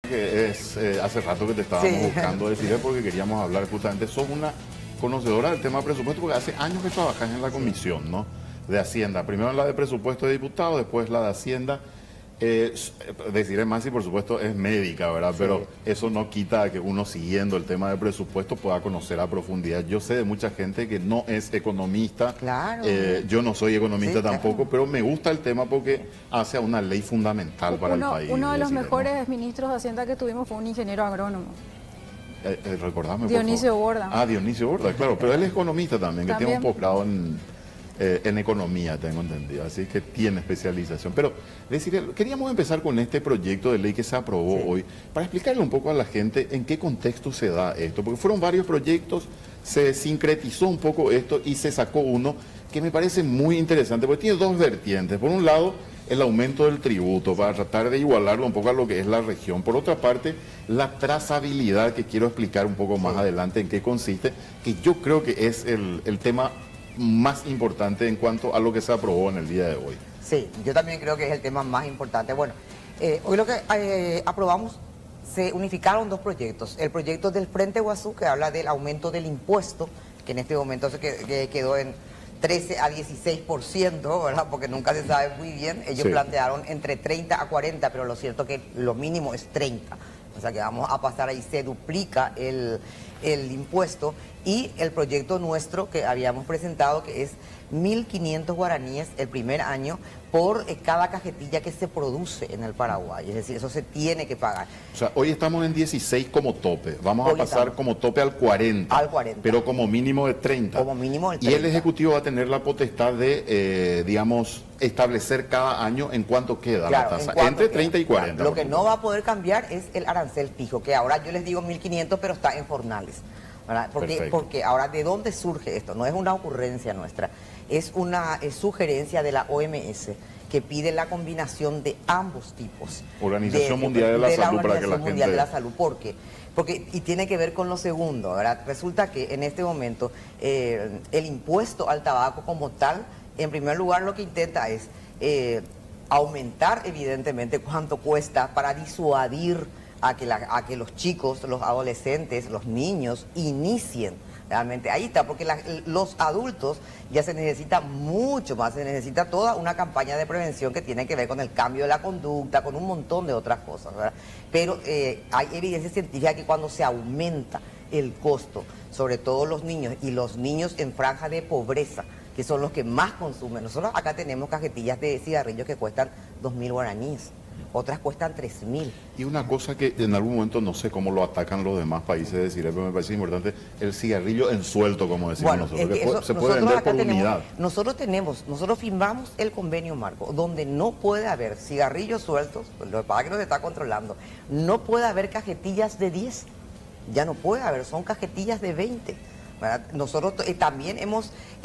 Que hace rato que te estábamos buscando decir porque queríamos hablar justamente. Sos una conocedora del tema presupuesto porque hace años que trabajas en la comisión, ¿no? De Hacienda. Primero la de presupuesto de diputados, después la de Hacienda. Deciré más si por supuesto es médica, ¿verdad? Sí. Pero eso no quita que uno siguiendo el tema de presupuesto pueda conocer a profundidad. Yo sé de mucha gente que no es economista. Claro. Yo no soy economista Sí, tampoco, claro. pero me gusta el tema porque hace a una ley fundamental para el país. Uno de los decirle, mejores ministros de Hacienda que tuvimos fue un ingeniero agrónomo. Recordame, por Dionisio favor. Borda. Ah, Dionisio Borda, claro, pero él es economista también, que tiene un posgrado en economía, tengo entendido, así que tiene especialización. Pero decir, queríamos empezar con este proyecto de ley que se aprobó hoy, para explicarle un poco a la gente en qué contexto se da esto, porque fueron varios proyectos, se sincretizó un poco esto y se sacó uno que me parece muy interesante, porque tiene dos vertientes. Por un lado, el aumento del tributo para tratar de igualarlo un poco a lo que es la región. Por otra parte, la trazabilidad, que quiero explicar un poco más adelante en qué consiste, que yo creo que es el tema más importante en cuanto a lo que se aprobó en el día de hoy. Sí, yo también creo que es el tema más importante. Bueno, hoy lo que aprobamos, se unificaron dos proyectos. El proyecto del Frente Guazú, que habla del aumento del impuesto, que en este momento que quedó en 13 a 16%, ¿verdad? Porque nunca se sabe muy bien. Ellos plantearon entre 30 a 40, pero lo cierto es que lo mínimo es 30. O sea que vamos a pasar ahí, se duplica el impuesto. Y el proyecto nuestro que habíamos presentado, que es 1.500 guaraníes el primer año por cada cajetilla que se produce en el Paraguay. Es decir, eso se tiene que pagar. O sea, hoy estamos en 16 como tope. Vamos Hoy a pasar estamos como tope al 40. Al 40. Pero como mínimo de 30. Como mínimo del Y el 30. Ejecutivo va a tener la potestad de, digamos, establecer cada año en cuánto queda Claro, la tasa. en cuánto Entre queda. 30 y 40. Claro, lo que no va a poder cambiar es el arancel fijo, que ahora yo les digo 1.500, pero está en jornales. ¿Verdad? Porque ahora, ¿de dónde surge esto? No es una ocurrencia nuestra, es una sugerencia de la OMS, que pide la combinación de ambos tipos. Organización Mundial de la Salud, para que la gente... Mundial de la Salud. ¿Por qué? Y tiene que ver con lo segundo, ¿verdad? Resulta que en este momento el impuesto al tabaco como tal, en primer lugar lo que intenta es aumentar evidentemente cuánto cuesta para disuadir a que los chicos, los adolescentes, los niños inicien realmente. Ahí está, porque los adultos ya se necesita mucho más, se necesita toda una campaña de prevención que tiene que ver con el cambio de la conducta, con un montón de otras cosas, ¿verdad? Pero hay evidencia científica que cuando se aumenta el costo, sobre todo los niños y los niños en franja de pobreza, que son los que más consumen. Nosotros acá tenemos cajetillas de cigarrillos que cuestan 2.000 guaraníes. Otras cuestan 3.000. Y una cosa que en algún momento no sé cómo lo atacan los demás países de decir, pero me parece importante, el cigarrillo en suelto, como decimos nosotros, que se puede vender por unidad. Nosotros firmamos el convenio marco, donde no puede haber cigarrillos sueltos, lo que pasa es que nos está controlando, no puede haber cajetillas de 10, ya no puede haber, son cajetillas de 20. ¿Verdad? Nosotros también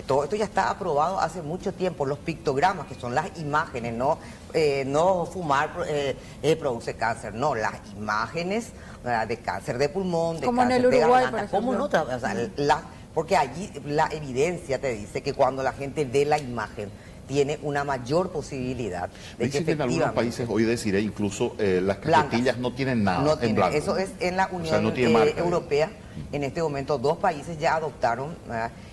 todo esto ya está aprobado hace mucho tiempo, los pictogramas, que son las imágenes, no fumar produce cáncer, no, las imágenes, ¿verdad? De cáncer de pulmón, de como cáncer en el Uruguay, de garganta, por ejemplo. o sea, porque allí la evidencia te dice que cuando la gente ve la imagen, tiene una mayor posibilidad de Dicen que en algunos países hoy deciré incluso las cajetillas no tienen nada no en blanco. Eso es en la Unión Europea. En este momento 2 países ya adoptaron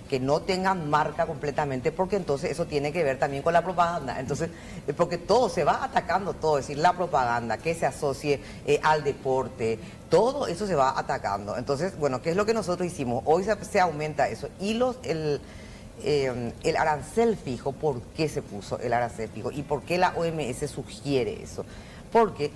que no tengan marca completamente, porque entonces eso tiene que ver también con la propaganda. Entonces, porque todo se va atacando, todo, es decir, la propaganda que se asocie al deporte, todo eso se va atacando. Entonces, bueno, ¿qué es lo que nosotros hicimos? Hoy se aumenta eso. Y el arancel fijo, ¿por qué se puso el arancel fijo? ¿Y por qué la OMS sugiere eso? Porque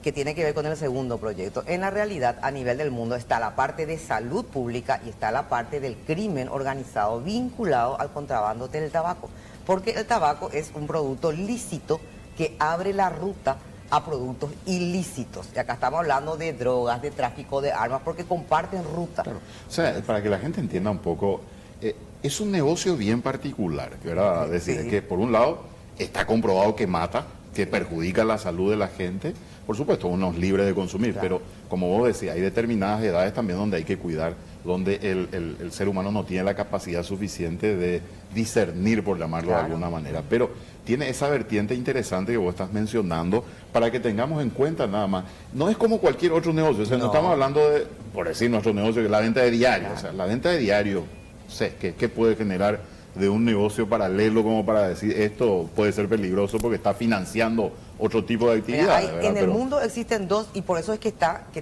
que tiene que ver con el segundo proyecto. En la realidad, a nivel del mundo, está la parte de salud pública y está la parte del crimen organizado vinculado al contrabando del tabaco. Porque el tabaco es un producto lícito que abre la ruta a productos ilícitos. Y acá estamos hablando de drogas, de tráfico de armas, porque comparten ruta. Claro. O sea, para que la gente entienda un poco, es un negocio bien particular, ¿verdad? Decir, que por un lado está comprobado que mata, que perjudica la salud de la gente, por supuesto, uno es libre de consumir, Claro. pero como vos decías, hay determinadas edades también donde hay que cuidar, donde el ser humano no tiene la capacidad suficiente de discernir, por llamarlo Claro. de alguna manera. Pero tiene esa vertiente interesante que vos estás mencionando para que tengamos en cuenta nada más. No es como cualquier otro negocio, o sea, no, No. estamos hablando de, por decir nuestro negocio, que es la venta de diario. Claro. O sea, la venta de diario, sé, ¿qué puede generar de un negocio paralelo como para decir esto puede ser peligroso porque está financiando otro tipo de Mira, actividades? ¿verdad? en el Pero- mundo existen dos, y por eso es que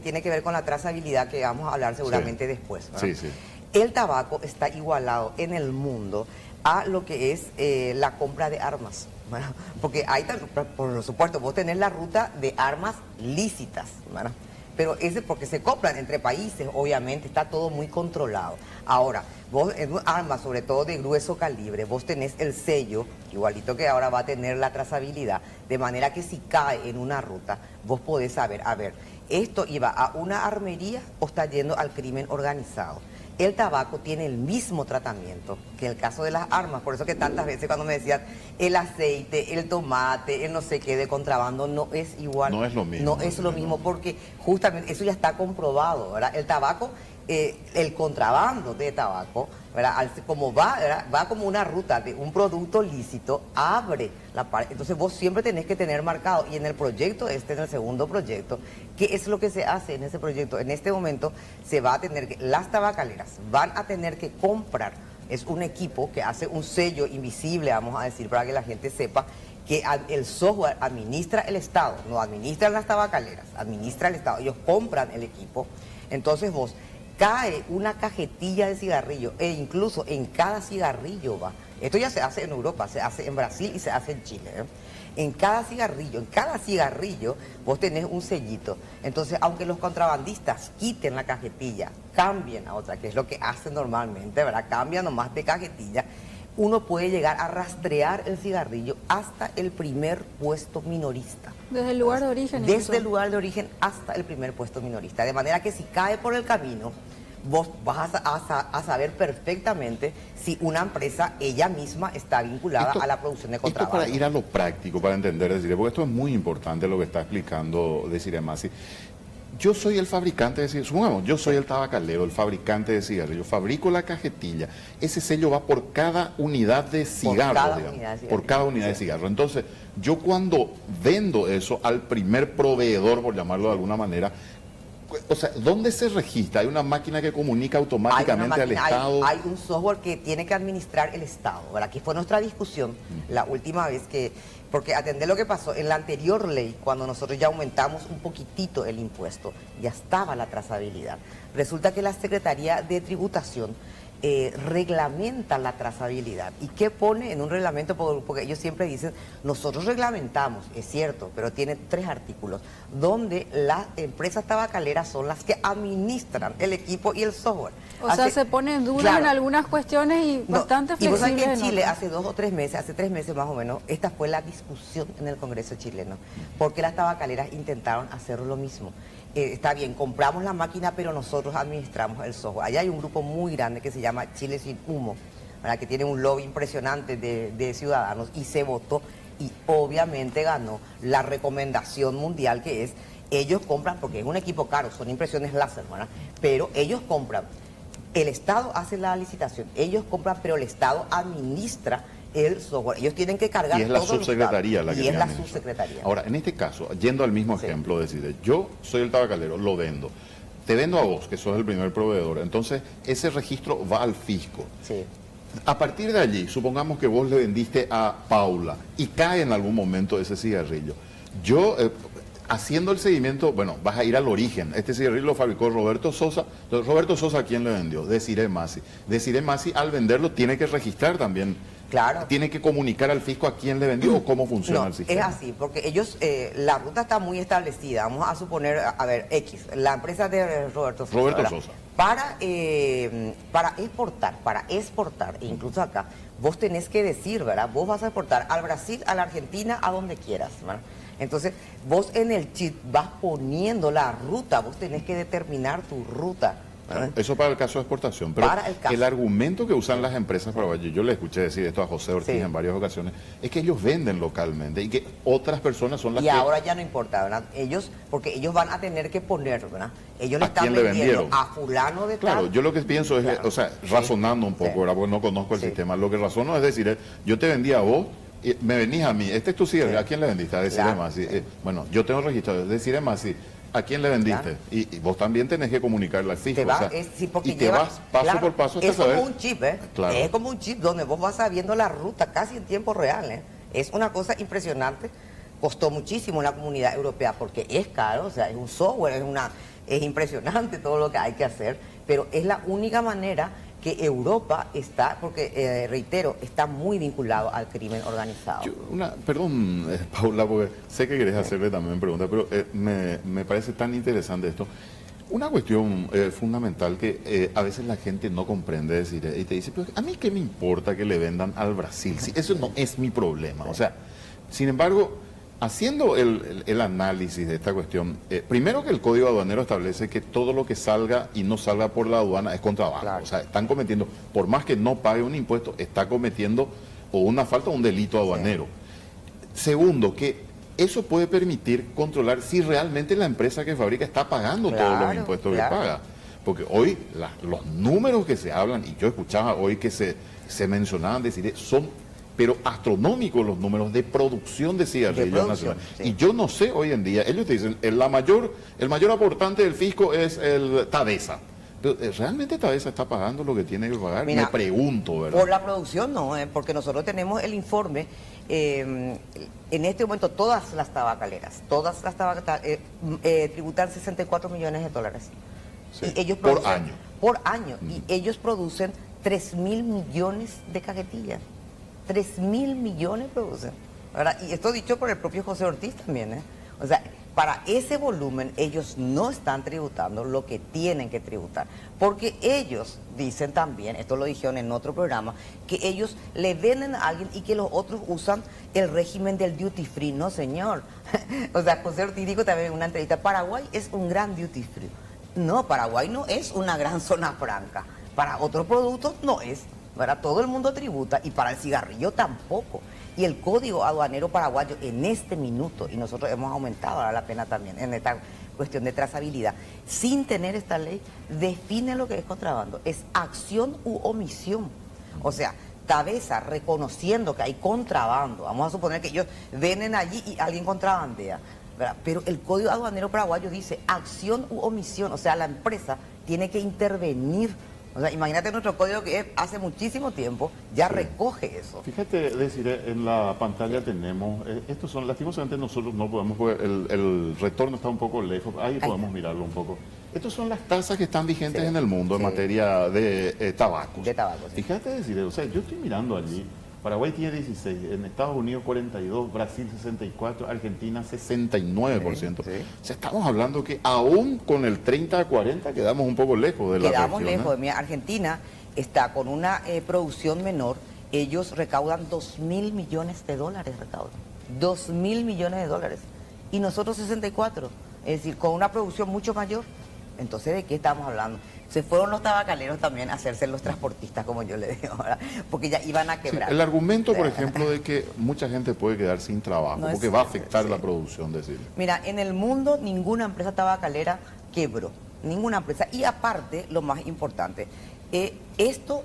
tiene que ver con la trazabilidad que vamos a hablar seguramente después, ¿verdad? Sí, sí. El tabaco está igualado en el mundo a lo que es la compra de armas, ¿verdad? Porque hay, por supuesto, vos tenés la ruta de armas lícitas, ¿verdad? Pero ese porque se compran entre países, obviamente, está todo muy controlado. Ahora, vos en un arma, sobre todo de grueso calibre, vos tenés el sello, igualito que ahora va a tener la trazabilidad, de manera que si cae en una ruta, vos podés saber, a ver, ¿esto iba a una armería o está yendo al crimen organizado? El tabaco tiene el mismo tratamiento que el caso de las armas, por eso que tantas veces cuando me decían el aceite, el tomate, el no sé qué de contrabando, no es igual. No es lo mismo. No es lo mismo porque justamente eso ya está comprobado, ¿verdad? El tabaco, el contrabando de tabaco, ¿verdad? Como va, ¿verdad? Va como una ruta de un producto lícito, abre la parte. Entonces vos siempre tenés que tener marcado, y en el proyecto en el segundo proyecto, ¿qué es lo que se hace en ese proyecto? En este momento se va a tener que, las tabacaleras van a tener que comprar, es un equipo que hace un sello invisible, vamos a decir, para que la gente sepa que el software administra el Estado, no administran las tabacaleras, administra el Estado, ellos compran el equipo. Entonces vos, cae una cajetilla de cigarrillo, e incluso en cada cigarrillo va, esto ya se hace en Europa, se hace en Brasil y se hace en Chile, ¿eh? En cada cigarrillo vos tenés un sellito. Entonces, aunque los contrabandistas quiten la cajetilla, cambien a otra, que es lo que hacen normalmente, ¿verdad? Cambian nomás de cajetilla, uno puede llegar a rastrear el cigarrillo hasta el primer puesto minorista. Desde el lugar de origen. Desde incluso. el lugar de origen hasta el primer puesto minorista. De manera que si cae por el camino, vos vas a saber perfectamente si una empresa ella misma está vinculada a la producción de Esto contrabando. para ir a lo práctico, para entender, Desiree, porque esto es muy importante lo que está explicando Desiree Masi. Yo soy el fabricante de cigarrillos, supongamos, yo soy el tabacalero, el fabricante de cigarrillos, fabrico la cajetilla, ese sello va por cada unidad de cigarro, cada digamos, unidad de cigarro. por cada unidad de cigarro. Entonces, yo cuando vendo eso al primer proveedor, por llamarlo de alguna manera, o sea, ¿dónde se registra? ¿Hay una máquina que comunica automáticamente al Estado? Hay un software que tiene que administrar el Estado, ¿verdad? Que fue nuestra discusión la última vez que, porque atender lo que pasó en la anterior ley, cuando nosotros ya aumentamos un poquitito el impuesto, ya estaba la trazabilidad. Resulta que la Secretaría de Tributación reglamenta la trazabilidad. ¿Y qué pone en un reglamento? Porque ellos siempre dicen, nosotros reglamentamos, es cierto, pero tiene 3 artículos, donde las empresas tabacaleras son las que administran el equipo y el software. O sea, se ponen duras en algunas cuestiones y bastante Y vos sabés flexibles. que en Chile otras. hace 2 o 3 meses, hace 3 meses más o menos, esta fue la discusión en el Congreso chileno, porque las tabacaleras intentaron hacer lo mismo. Está bien, compramos la máquina, pero nosotros administramos el software. Allá hay un grupo muy grande que se llama Chile Sin Humo, ¿verdad? Que tiene un lobby impresionante de ciudadanos, y se votó y obviamente ganó la recomendación mundial, que es, ellos compran, porque es un equipo caro, son impresiones láser, ¿verdad? Pero ellos compran, el Estado hace la licitación, ellos compran, pero el Estado administra el software. Ellos tienen que cargar Y es la todos los subsecretaría datos. la que Y es la tiene eso. subsecretaría. Ahora, en este caso, yendo al mismo Sí. ejemplo, decir, yo soy el tabacalero, lo vendo. Te vendo a vos, que sos el primer proveedor. Entonces, ese registro va al fisco. Sí. A partir de allí, supongamos que vos le vendiste a Paula y cae en algún momento ese cigarrillo. Yo, haciendo el seguimiento, bueno, vas a ir al origen. Este cigarrillo lo fabricó Roberto Sosa. Entonces, Roberto Sosa, ¿a quién le vendió? Desiree Masi. Desiree Masi, al venderlo, tiene que registrar también. Claro. Tiene que comunicar al fisco a quién le vendió o cómo funciona No, el sistema. es así, porque ellos, la ruta está muy establecida. Vamos a suponer, a ver, X, la empresa de Roberto Sosa. Roberto ¿verdad? Sosa. Para exportar, e incluso acá, vos tenés que decir, ¿verdad? Vos vas a exportar al Brasil, a la Argentina, a donde quieras, ¿verdad? Entonces, vos en el chip vas poniendo la ruta, vos tenés que determinar tu ruta, Eso para el caso de exportación, pero el argumento que usan las empresas paraguayas, yo le escuché decir esto a José Ortiz en varias ocasiones, es que ellos venden localmente y que otras personas son las que... Y ahora ya no importa, ¿verdad? Porque ellos van a tener que poner, ¿verdad? Ellos le están vendiendo a fulano de tal. Claro, yo lo que pienso es, o sea, razonando un poco, ¿verdad? Porque no conozco el sistema, lo que razono es decir, yo te vendí a vos, me venís a mí, este es tu cierre, ¿a quién le vendiste? A decir más. Bueno, yo tengo registrado, decir más, ¿a quién le vendiste? Y vos también tenés que comunicarle al fisco. Y te vas paso por paso hasta saber. Es como un chip, ¿eh? Claro. Es como un chip donde vos vas sabiendo la ruta casi en tiempo real, ¿eh? Es una cosa impresionante. Costó muchísimo en la Comunidad Europea porque es caro, o sea, es un software, es impresionante todo lo que hay que hacer, pero es la única manera que Europa está, porque, reitero, está muy vinculado al crimen organizado. Perdón, Paula, porque sé que querés hacerle también preguntas, pero me parece tan interesante esto. Una cuestión fundamental que a veces la gente no comprende, decir, y te dice, pero a mí qué me importa que le vendan al Brasil, si eso no es mi problema. O sea, sin embargo, haciendo el análisis de esta cuestión, primero que el Código Aduanero establece que todo lo que salga y no salga por la aduana es contrabando. Claro. O sea, están cometiendo, por más que no pague un impuesto, está cometiendo o una falta o un delito aduanero. Sí. Segundo, que eso puede permitir controlar si realmente la empresa que fabrica está pagando todos los impuestos que paga. Porque hoy los números que se hablan, y yo escuchaba hoy que se mencionaban, decir, son pero astronómicos los números de producción de cigarrillos nacionales. Sí. Y yo no sé hoy en día, ellos te dicen, el mayor aportante del fisco es el Tabesa. Pero, ¿realmente Tabesa está pagando lo que tiene que pagar? Mira, me pregunto, ¿verdad? Por la producción no, porque nosotros tenemos el informe, en este momento todas las tabacaleras tributan 64 millones de dólares. Sí, y ellos por año. Por año. Y ellos producen 3.000 millones de cajetillas. 3.000 millones producen, ¿verdad? Y esto dicho por el propio José Ortiz también, ¿eh? O sea, para ese volumen ellos no están tributando lo que tienen que tributar, porque ellos dicen también, esto lo dijeron en otro programa, que ellos le venden a alguien y que los otros usan el régimen del duty free. No, señor. O sea, José Ortiz dijo también en una entrevista, Paraguay es un gran duty free. No, Paraguay no es una gran zona franca. Para otros productos no es. Para todo el mundo tributa y para el cigarrillo tampoco. Y el Código Aduanero Paraguayo en este minuto, y nosotros hemos aumentado ahora la pena también en esta cuestión de trazabilidad, sin tener esta ley, define lo que es contrabando. Es acción u omisión. O sea, Tabesa reconociendo que hay contrabando, vamos a suponer que ellos venden allí y alguien contrabandea, ¿verdad? Pero el Código Aduanero Paraguayo dice acción u omisión, o sea, la empresa tiene que intervenir. O sea, imagínate nuestro código que hace muchísimo tiempo ya recoge eso. Fíjate, decir, en la pantalla tenemos, estos son, lastimosamente nosotros no podemos, porque el retorno está un poco lejos, ahí podemos mirarlo un poco. Estas son las tasas que están vigentes en el mundo en materia de tabacos. De tabacos. Fíjate, decir, o sea, yo estoy mirando allí, Paraguay tiene 16, en Estados Unidos 42, Brasil 64, Argentina 69%. O sea, estamos hablando que aún con el 30 a 40 quedamos un poco lejos de la región. Quedamos lejos. Mira, Argentina está con una producción menor, ellos recaudan 2.000 millones de dólares, recaudan. 2.000 millones de dólares. Y nosotros 64, es decir, con una producción mucho mayor. Entonces, ¿de qué estamos hablando? Se fueron los tabacaleros también a hacerse los transportistas, como yo le digo, ¿verdad? Porque ya iban a quebrar. Sí, el argumento, por ejemplo, de que mucha gente puede quedar sin trabajo, porque va a afectar la producción, decir. Mira, en el mundo ninguna empresa tabacalera quebró, ninguna empresa. Y aparte, lo más importante, esto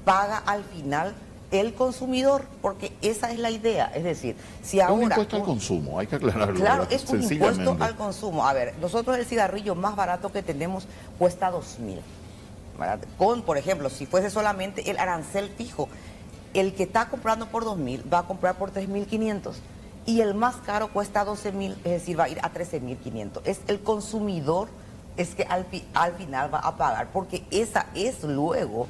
paga al final el consumidor, porque esa es la idea. Es decir, si ahora... Es un impuesto al consumo, hay que aclararlo. Claro, es un impuesto al consumo. A ver, nosotros el cigarrillo más barato que tenemos cuesta 2.000. ¿Verdad? Por ejemplo, si fuese solamente el arancel fijo, el que está comprando por 2.000 va a comprar por 3.500. Y el más caro cuesta 12.000, es decir, va a ir a 13.500. Es el consumidor es que al final va a pagar, porque esa es luego...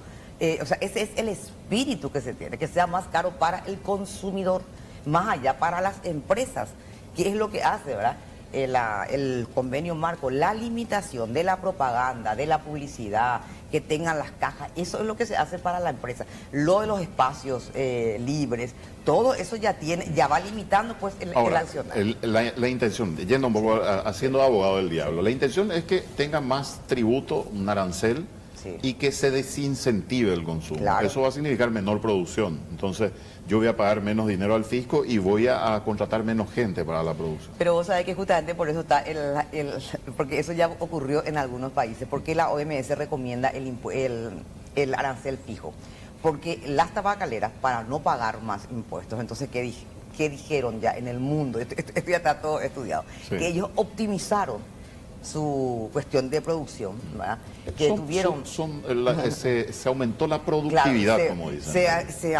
o sea, ese es el espíritu que se tiene, que sea más caro para el consumidor, más allá para las empresas, que es lo que hace, ¿verdad? El convenio marco, la limitación de la propaganda, de la publicidad, que tengan las cajas, eso es lo que se hace para la empresa. Lo de los espacios libres, todo eso ya va limitando pues el accionar. La intención, yendo un poco haciendo abogado del diablo, la intención es que tenga más tributo, un arancel, y que se desincentive el consumo. Claro. Eso va a significar menor producción. Entonces, yo voy a pagar menos dinero al fisco y voy a contratar menos gente para la producción. Pero vos sabés que justamente por eso está porque eso ya ocurrió en algunos países, porque la OMS recomienda el arancel fijo. Porque las tabacaleras, para no pagar más impuestos, entonces, ¿qué dijeron ya en el mundo? Esto ya está todo estudiado. Sí. Que ellos optimizaron su cuestión de producción, ¿verdad? Que tuvieron... Se aumentó la productividad, claro, como dicen. Se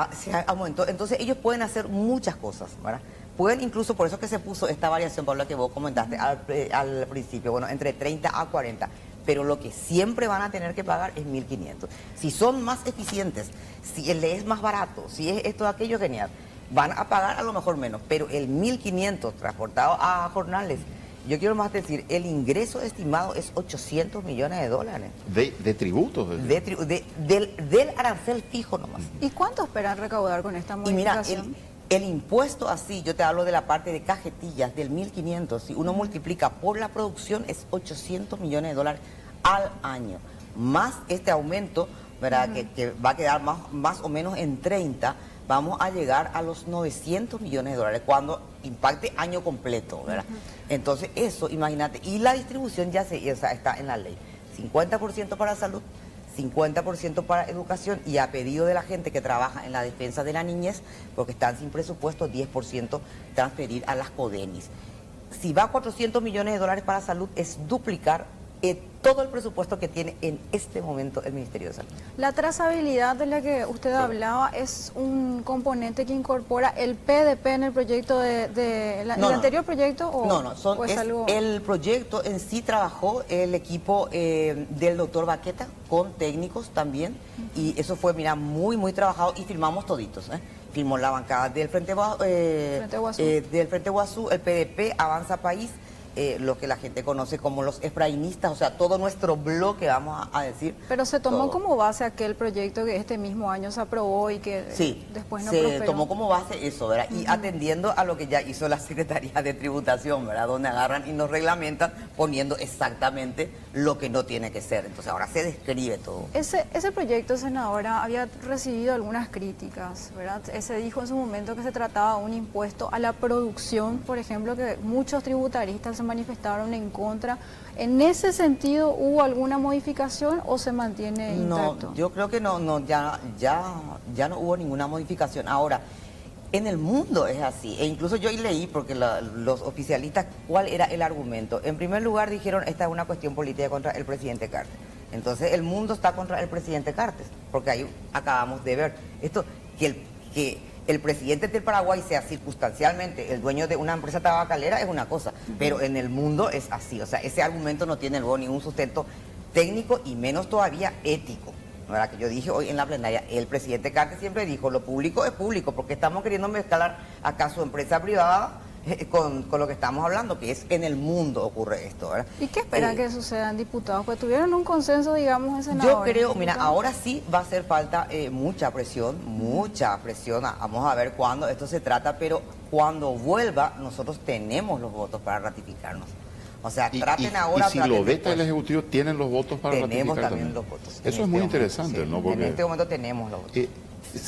aumentó. Entonces ellos pueden hacer muchas cosas, ¿verdad? Pueden incluso, por eso que se puso esta variación, por lo que vos comentaste al principio, bueno, entre 30 a 40. Pero lo que siempre van a tener que pagar es 1.500. Si son más eficientes, si el es más barato, si es esto, aquello, genial, van a pagar a lo mejor menos. Pero el 1.500 transportado a jornales, yo quiero más decir, el ingreso estimado es 800 millones de dólares. ¿De tributos? Del arancel fijo nomás. ¿Y cuánto esperan recaudar con esta Y mira, modificación? el impuesto así, yo te hablo de la parte de cajetillas, del 1.500, si uno multiplica por la producción es 800 millones de dólares al año. Más este aumento, ¿verdad? Que va a quedar más o menos en 30, vamos a llegar a los 900 millones de dólares cuando impacte año completo, ¿verdad? Entonces eso, imagínate, y la distribución ya está en la ley, 50% para salud, 50% para educación y a pedido de la gente que trabaja en la defensa de la niñez, porque están sin presupuesto, 10% transferir a las CODENIS. Si va a 400 millones de dólares para salud, es duplicar todo el presupuesto que tiene en este momento el Ministerio de Salud. La trazabilidad de la que usted hablaba es un componente que incorpora el PDP en el proyecto ¿el anterior proyecto? ¿O es algo... El proyecto en sí trabajó el equipo del doctor Baqueta con técnicos también, y eso fue, mira, muy trabajado, y firmamos toditos, Firmó la bancada del Frente Guazú, el PDP, Avanza País, lo que la gente conoce como los efrainistas, o sea, todo nuestro bloque, vamos a decir. Pero se tomó todo. como base aquel proyecto que este mismo año se aprobó y que después no prosperó. Se tomó como base eso, ¿verdad? Y atendiendo a lo que ya hizo la Secretaría de Tributación, ¿verdad? Donde agarran y nos reglamentan poniendo exactamente lo que no tiene que ser. Entonces ahora se describe todo. Ese proyecto, senadora, había recibido algunas críticas, ¿verdad? Se dijo en su momento que se trataba de un impuesto a la producción, por ejemplo, que muchos tributaristas se manifestaron en contra. ¿En ese sentido hubo alguna modificación o se mantiene intacto? No, yo creo que ya no hubo ninguna modificación. Ahora, en el mundo es así, e incluso yo leí, porque los oficialistas, ¿cuál era el argumento? En primer lugar dijeron, esta es una cuestión política contra el presidente Cartes. Entonces el mundo está contra el presidente Cartes, porque ahí acabamos de ver esto, que el presidente del Paraguay sea circunstancialmente el dueño de una empresa tabacalera es una cosa, pero en el mundo es así. O sea, ese argumento no tiene luego ningún sustento técnico y menos todavía ético. ¿Verdad? Que yo dije hoy en la plenaria, el presidente Cartes siempre dijo, lo público es público, porque estamos queriendo mezclar acaso empresa privada con lo que estamos hablando, que es en el mundo ocurre esto, ¿verdad? ¿Y qué esperan que sucedan, diputados? Pues tuvieron un consenso, digamos, en senadores. Yo creo, mira, ahora sí va a hacer falta mucha presión, vamos a ver cuándo esto se trata, pero cuando vuelva nosotros tenemos los votos para ratificarnos. O sea, traten ahora... Y si lo veta el Ejecutivo, ¿tienen los votos para ratificar? Tenemos también los votos. Eso es muy interesante, ¿no? Porque en este momento tenemos los votos.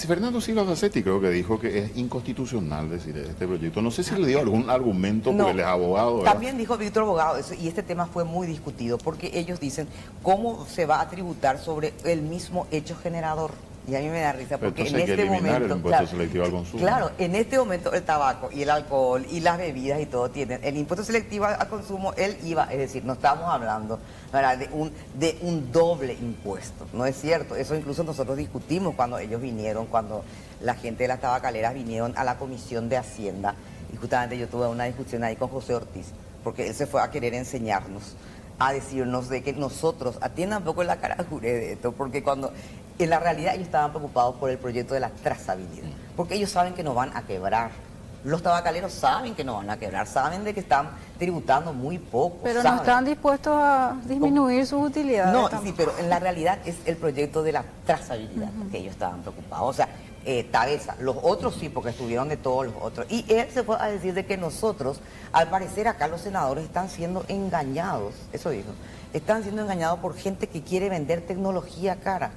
Fernando Silva Bassetti creo que dijo que es inconstitucional decir este proyecto. No sé si le dio algún argumento porque él es abogado, ¿verdad? También dijo Víctor Abogado eso, y este tema fue muy discutido porque ellos dicen cómo se va a tributar sobre el mismo hecho generador. Y a mí me da risa porque en este momento... el impuesto selectivo al consumo. Claro, en este momento el tabaco y el alcohol y las bebidas y todo tienen el impuesto selectivo al consumo, el IVA, es decir, no estamos hablando, ¿verdad?, de un doble impuesto. No es cierto, eso incluso nosotros discutimos cuando ellos vinieron, cuando la gente de las tabacaleras vinieron a la Comisión de Hacienda, y justamente yo tuve una discusión ahí con José Ortiz, porque él se fue a querer enseñarnos, a decirnos de que nosotros, atiendan un poco la cara de esto, porque cuando en la realidad ellos estaban preocupados por el proyecto de la trazabilidad, porque ellos saben que nos van a quebrar. Los tabacaleros saben que no van a quebrar, saben de que están tributando muy poco. Pero ¿saben? no están dispuestos a disminuir sus utilidades. No, sí, pero en la realidad es el proyecto de la trazabilidad que ellos estaban preocupados. O sea, Tabesa, los otros sí, porque estuvieron de todos los otros. Y él se fue a decir de que nosotros, al parecer acá los senadores están siendo engañados, eso dijo, están siendo engañados por gente que quiere vender tecnología cara.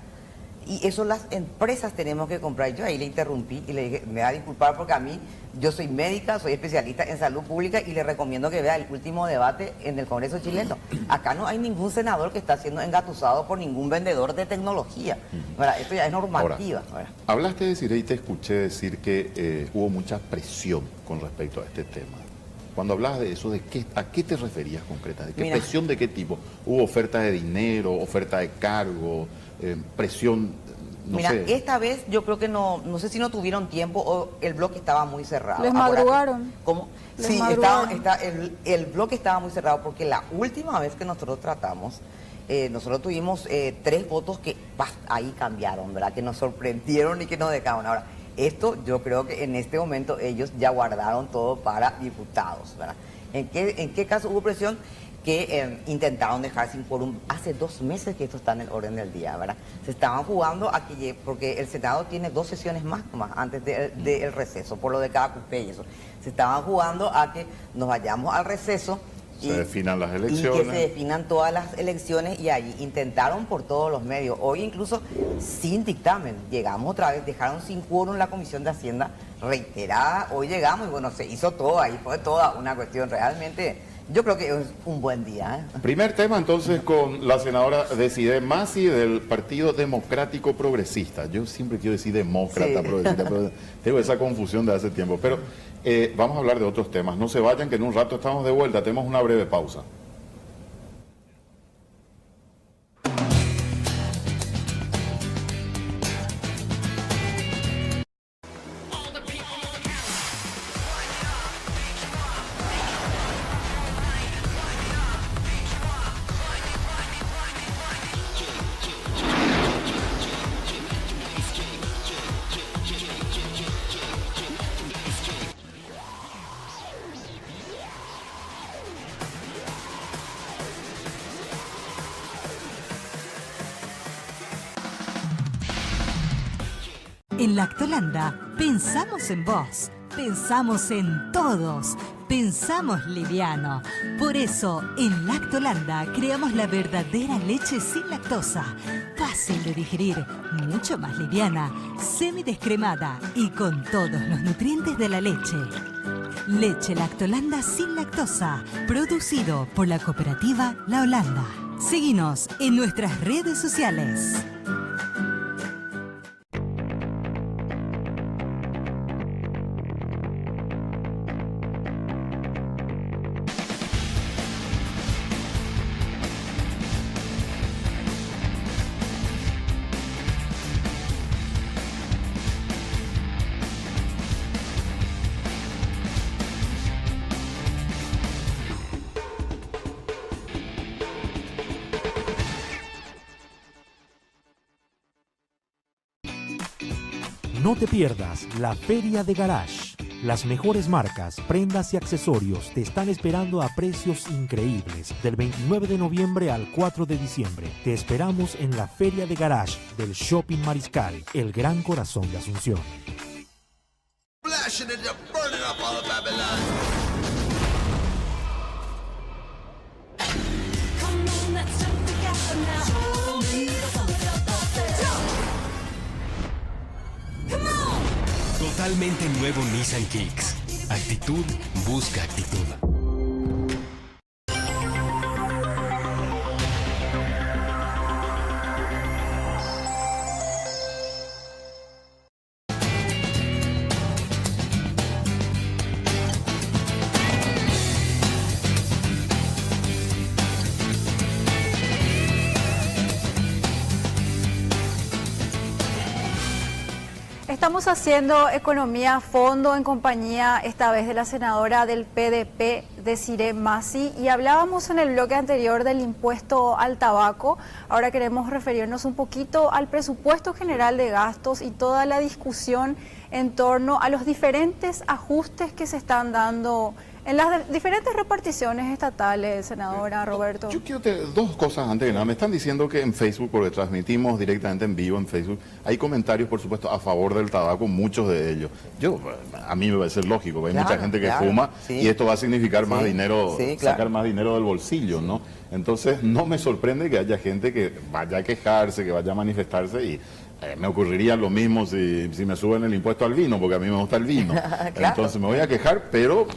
Y eso las empresas tenemos que comprar. Yo ahí le interrumpí y le dije, me va a disculpar porque a mí, yo soy médica, soy especialista en salud pública y le recomiendo que vea el último debate en el Congreso chileno. Acá no hay ningún senador que está siendo engatusado por ningún vendedor de tecnología. ¿Verdad? Esto ya es normativa. Ahora, hablaste de Siré y te escuché decir que hubo mucha presión con respecto a este tema. Cuando hablabas de eso, ¿a qué te referías concretamente? ¿De qué presión de qué tipo? ¿Hubo oferta de dinero, oferta de cargo, presión? No sé. Esta vez yo creo que no sé si no tuvieron tiempo o el bloque estaba muy cerrado. Les madrugaron. ¿Cómo? Sí, el bloque estaba muy cerrado porque la última vez que nosotros tratamos, nosotros tuvimos 3 votos que ahí cambiaron, ¿verdad? Que nos sorprendieron y que nos dejaron. Ahora, esto yo creo que en este momento ellos ya guardaron todo para diputados, ¿verdad? ¿En qué caso hubo presión? Que intentaron dejar sin quórum. Hace 2 meses que esto está en el orden del día, ¿verdad? Se estaban jugando a que, porque el Senado tiene 2 sesiones más antes del receso, por lo de cada cupé y eso. Se estaban jugando a que nos vayamos al receso. Se definan las elecciones. Y que se definan todas las elecciones y ahí intentaron por todos los medios. Hoy incluso sin dictamen. Llegamos otra vez, dejaron sin quórum la Comisión de Hacienda reiterada. Hoy llegamos y bueno, se hizo todo ahí. Fue toda una cuestión realmente. Yo creo que es un buen día. Primer tema entonces con la senadora Desiré Masi del Partido Democrático Progresista. Yo siempre quiero decir demócrata, sí. Progresista, pero tengo esa confusión de hace tiempo. Pero vamos a hablar de otros temas. No se vayan, que en un rato estamos de vuelta. Tenemos una breve pausa. En Lactolanda pensamos en vos, pensamos en todos, pensamos liviano. Por eso, en Lactolanda creamos la verdadera leche sin lactosa, fácil de digerir, mucho más liviana, semidescremada y con todos los nutrientes de la leche. Leche Lactolanda sin lactosa, producido por la cooperativa La Holanda. Síguenos en nuestras redes sociales. No te pierdas la Feria de Garage. Las mejores marcas, prendas y accesorios te están esperando a precios increíbles del 29 de noviembre al 4 de diciembre. Te esperamos en la Feria de Garage del Shopping Mariscal, el gran corazón de Asunción. Totalmente nuevo Nissan Kicks. Actitud busca actitud. Estamos haciendo economía a fondo en compañía esta vez de la senadora del PDP, Desiré Masi, y hablábamos en el bloque anterior del impuesto al tabaco. Ahora queremos referirnos un poquito al presupuesto general de gastos y toda la discusión en torno a los diferentes ajustes que se están dando En las diferentes reparticiones estatales, senadora Roberto. Yo quiero dos cosas antes de nada. Me están diciendo que en Facebook, porque transmitimos directamente en vivo en Facebook, hay comentarios, por supuesto, a favor del tabaco, muchos de ellos. A mí me parece lógico, porque hay mucha gente que fuma y esto va a significar más dinero, sacar más dinero del bolsillo, ¿no? Entonces, no me sorprende que haya gente que vaya a quejarse, que vaya a manifestarse y... me ocurriría lo mismo si me suben el impuesto al vino, porque a mí me gusta el vino. Entonces me voy a quejar, pero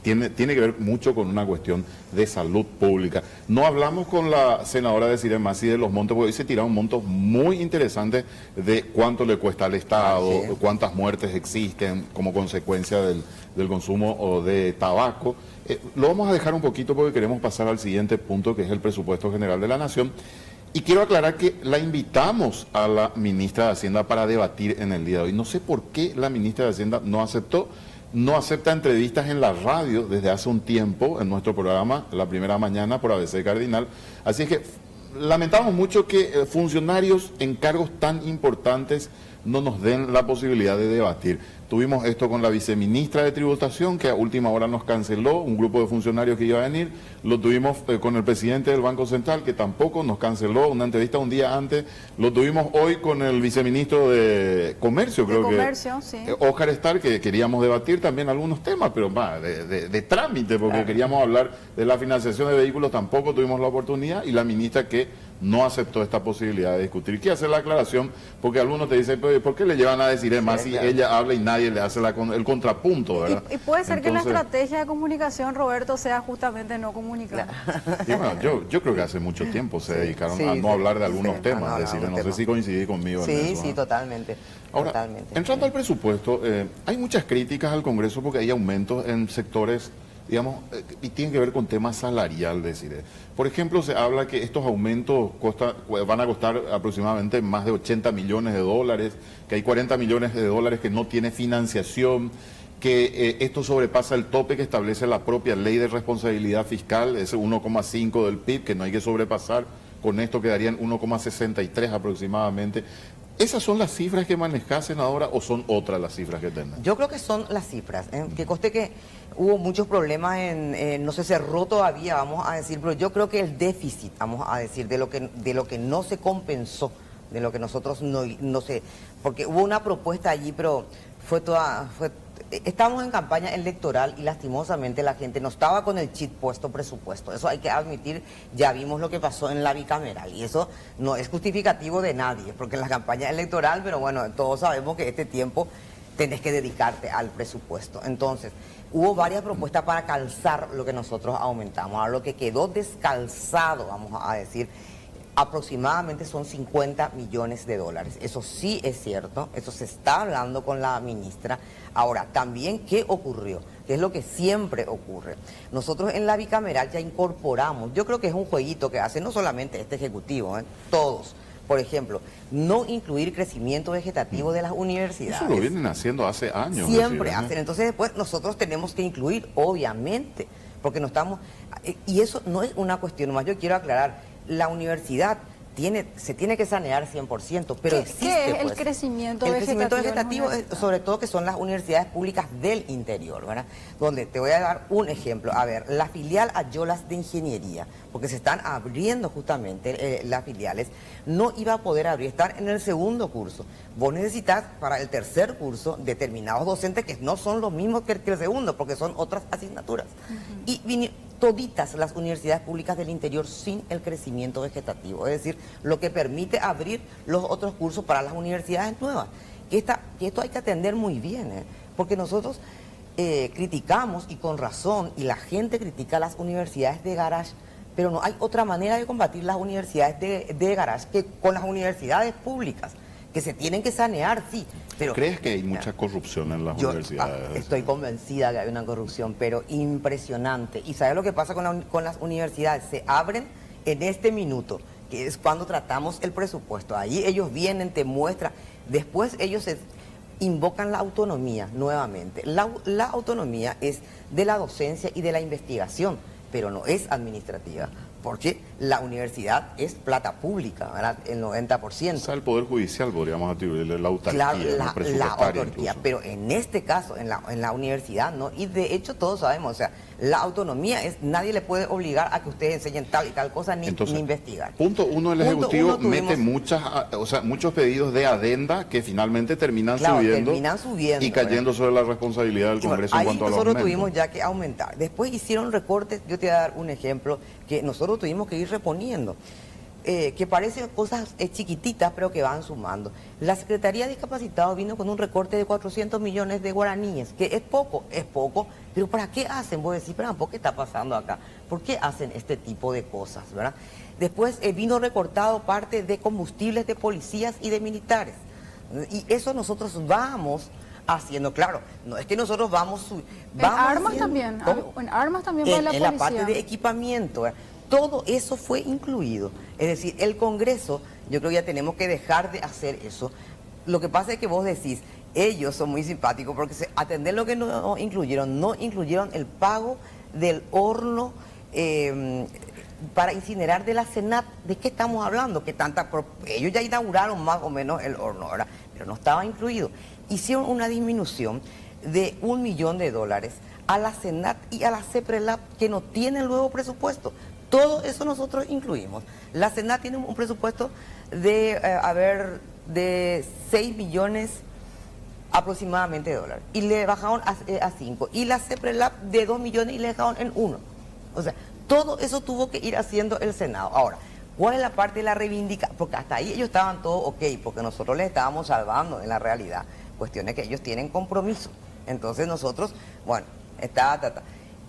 tiene que ver mucho con una cuestión de salud pública. No hablamos con la senadora Desiree Masi de los montos, porque hoy se tiraron montos muy interesantes de cuánto le cuesta al Estado, cuántas muertes existen como consecuencia del consumo de tabaco. Lo vamos a dejar un poquito porque queremos pasar al siguiente punto, que es el presupuesto general de la Nación. Y quiero aclarar que la invitamos a la ministra de Hacienda para debatir en el día de hoy. No sé por qué la ministra de Hacienda no acepta entrevistas en la radio desde hace un tiempo en nuestro programa, La Primera Mañana por ABC Cardinal. Así es que lamentamos mucho que funcionarios en cargos tan importantes no nos den la posibilidad de debatir. Tuvimos esto con la viceministra de Tributación, que a última hora nos canceló, un grupo de funcionarios que iba a venir. Lo tuvimos con el presidente del Banco Central, que tampoco nos canceló una entrevista un día antes. Lo tuvimos hoy con el viceministro de Comercio, Óscar Estar, que queríamos debatir también algunos temas, pero de trámite, porque queríamos hablar de la financiación de vehículos, tampoco tuvimos la oportunidad, y la ministra que no aceptó esta posibilidad de discutir. Quiero hacer la aclaración, porque algunos te dicen, ¿por qué le llevan a decir más si ella habla y nadie le hace el contrapunto, ¿verdad? Y puede ser que la estrategia de comunicación, Roberto, sea justamente no comunicar. Y bueno, yo creo que hace mucho tiempo se dedicaron a no hablar de algunos temas, no sé si coincidís conmigo en eso. Sí, totalmente. Ahora, entrando al presupuesto, hay muchas críticas al Congreso porque hay aumentos en sectores, digamos, y tienen que ver con temas salarial, decir. Por ejemplo, se habla que estos aumentos van a costar aproximadamente más de 80 millones de dólares, que hay 40 millones de dólares que no tiene financiación, que esto sobrepasa el tope que establece la propia ley de responsabilidad fiscal, ese 1,5 del PIB, que no hay que sobrepasar, con esto quedarían 1,63 aproximadamente. ¿Esas son las cifras que manejás, senadora, o son otras las cifras que tenés? Yo creo que son las cifras. Que conste que hubo muchos problemas no se cerró todavía, vamos a decir, pero yo creo que el déficit, vamos a decir, de lo que no se compensó, de lo que nosotros no sé, porque hubo una propuesta allí, pero estábamos en campaña electoral y lastimosamente la gente no estaba con el chip puesto presupuesto. Eso hay que admitir, ya vimos lo que pasó en la bicameral y eso no es justificativo de nadie, porque en la campaña electoral, pero bueno, todos sabemos que este tiempo tenés que dedicarte al presupuesto. Entonces, hubo varias propuestas para calzar lo que nosotros aumentamos. Ahora, lo que quedó descalzado, vamos a decir, aproximadamente son 50 millones de dólares. Eso sí es cierto, eso se está hablando con la ministra. Ahora, también, ¿qué ocurrió? Que es lo que siempre ocurre. Nosotros en la bicameral ya incorporamos, yo creo que es un jueguito que hace no solamente este Ejecutivo, todos. Por ejemplo, no incluir crecimiento vegetativo de las universidades. Eso lo vienen haciendo hace años. Siempre hacen. Entonces después nosotros tenemos que incluir, obviamente, porque no estamos... Y eso no es una cuestión más, yo quiero aclarar. La universidad se tiene que sanear 100%, pero existe. ¿Qué es el crecimiento vegetativo? El crecimiento vegetativo, sobre todo que son las universidades públicas del interior, ¿verdad? Donde te voy a dar un ejemplo. A ver, la filial Ayolas de Ingeniería, porque se están abriendo justamente las filiales, no iba a poder abrir, están en el segundo curso. Vos necesitas para el tercer curso determinados docentes que no son los mismos que el segundo, porque son otras asignaturas. Y toditas las universidades públicas del interior sin el crecimiento vegetativo, es decir, lo que permite abrir los otros cursos para las universidades nuevas. Que esto hay que atender muy bien, porque nosotros criticamos, y con razón, y la gente critica las universidades de garage, pero no hay otra manera de combatir las universidades de garage que con las universidades públicas, que se tienen que sanear, sí. Pero, ¿crees que hay mucha corrupción en las universidades? Estoy convencida que hay una corrupción, pero impresionante. ¿Y sabes lo que pasa con las universidades? Se abren en este minuto, que es cuando tratamos el presupuesto. Ahí ellos vienen, te muestran. Después ellos invocan la autonomía nuevamente. La autonomía es de la docencia y de la investigación, pero no es administrativa. Porque la universidad es plata pública, ¿verdad? El 90%. O sea, el Poder Judicial podríamos atribuirle la autarquía, Claro, la autarquía, pero en este caso, en la universidad, ¿no? Y de hecho todos sabemos, o sea, la autonomía es, nadie le puede obligar a que ustedes enseñen tal y tal cosa, ni investigar. Punto uno, el Ejecutivo mete muchos pedidos de adenda que finalmente terminan subiendo y cayendo sobre la responsabilidad del Congreso en cuanto a los nosotros tuvimos ya que aumentar. Después hicieron recortes, yo te voy a dar un ejemplo, que nosotros tuvimos que ir reponiendo. Que parecen cosas chiquititas, pero que van sumando. La Secretaría de Discapacitados vino con un recorte de 400 millones de guaraníes, que es poco, pero ¿para qué hacen? Vos decís, pero ¿qué está pasando acá? ¿Por qué hacen este tipo de cosas, verdad? Después vino recortado parte de combustibles de policías y de militares. Y eso nosotros vamos haciendo, claro, no es que nosotros vamos en armas también, en armas también para la policía. En la parte de equipamiento, ¿verdad? Todo eso fue incluido. Es decir, el Congreso, yo creo que ya tenemos que dejar de hacer eso. Lo que pasa es que vos decís, ellos son muy simpáticos porque atender lo que no incluyeron el pago del horno para incinerar de la Senat. ¿De qué estamos hablando? Ellos ya inauguraron más o menos el horno, ¿verdad? Pero no estaba incluido. Hicieron una disminución de $1 millón a la Senat y a la CEPRELAP, que no tienen luego presupuesto. Todo eso nosotros incluimos. La Senat tiene un presupuesto de 6 millones aproximadamente de dólares. Y le bajaron a 5. Y la CEPRELAP de 2 millones y le dejaron en 1. O sea, todo eso tuvo que ir haciendo el Senado. Ahora, ¿cuál es la parte de la reivindicación? Porque hasta ahí ellos estaban todos ok, porque nosotros les estábamos salvando en la realidad. Cuestiones que ellos tienen compromiso. Entonces nosotros, bueno,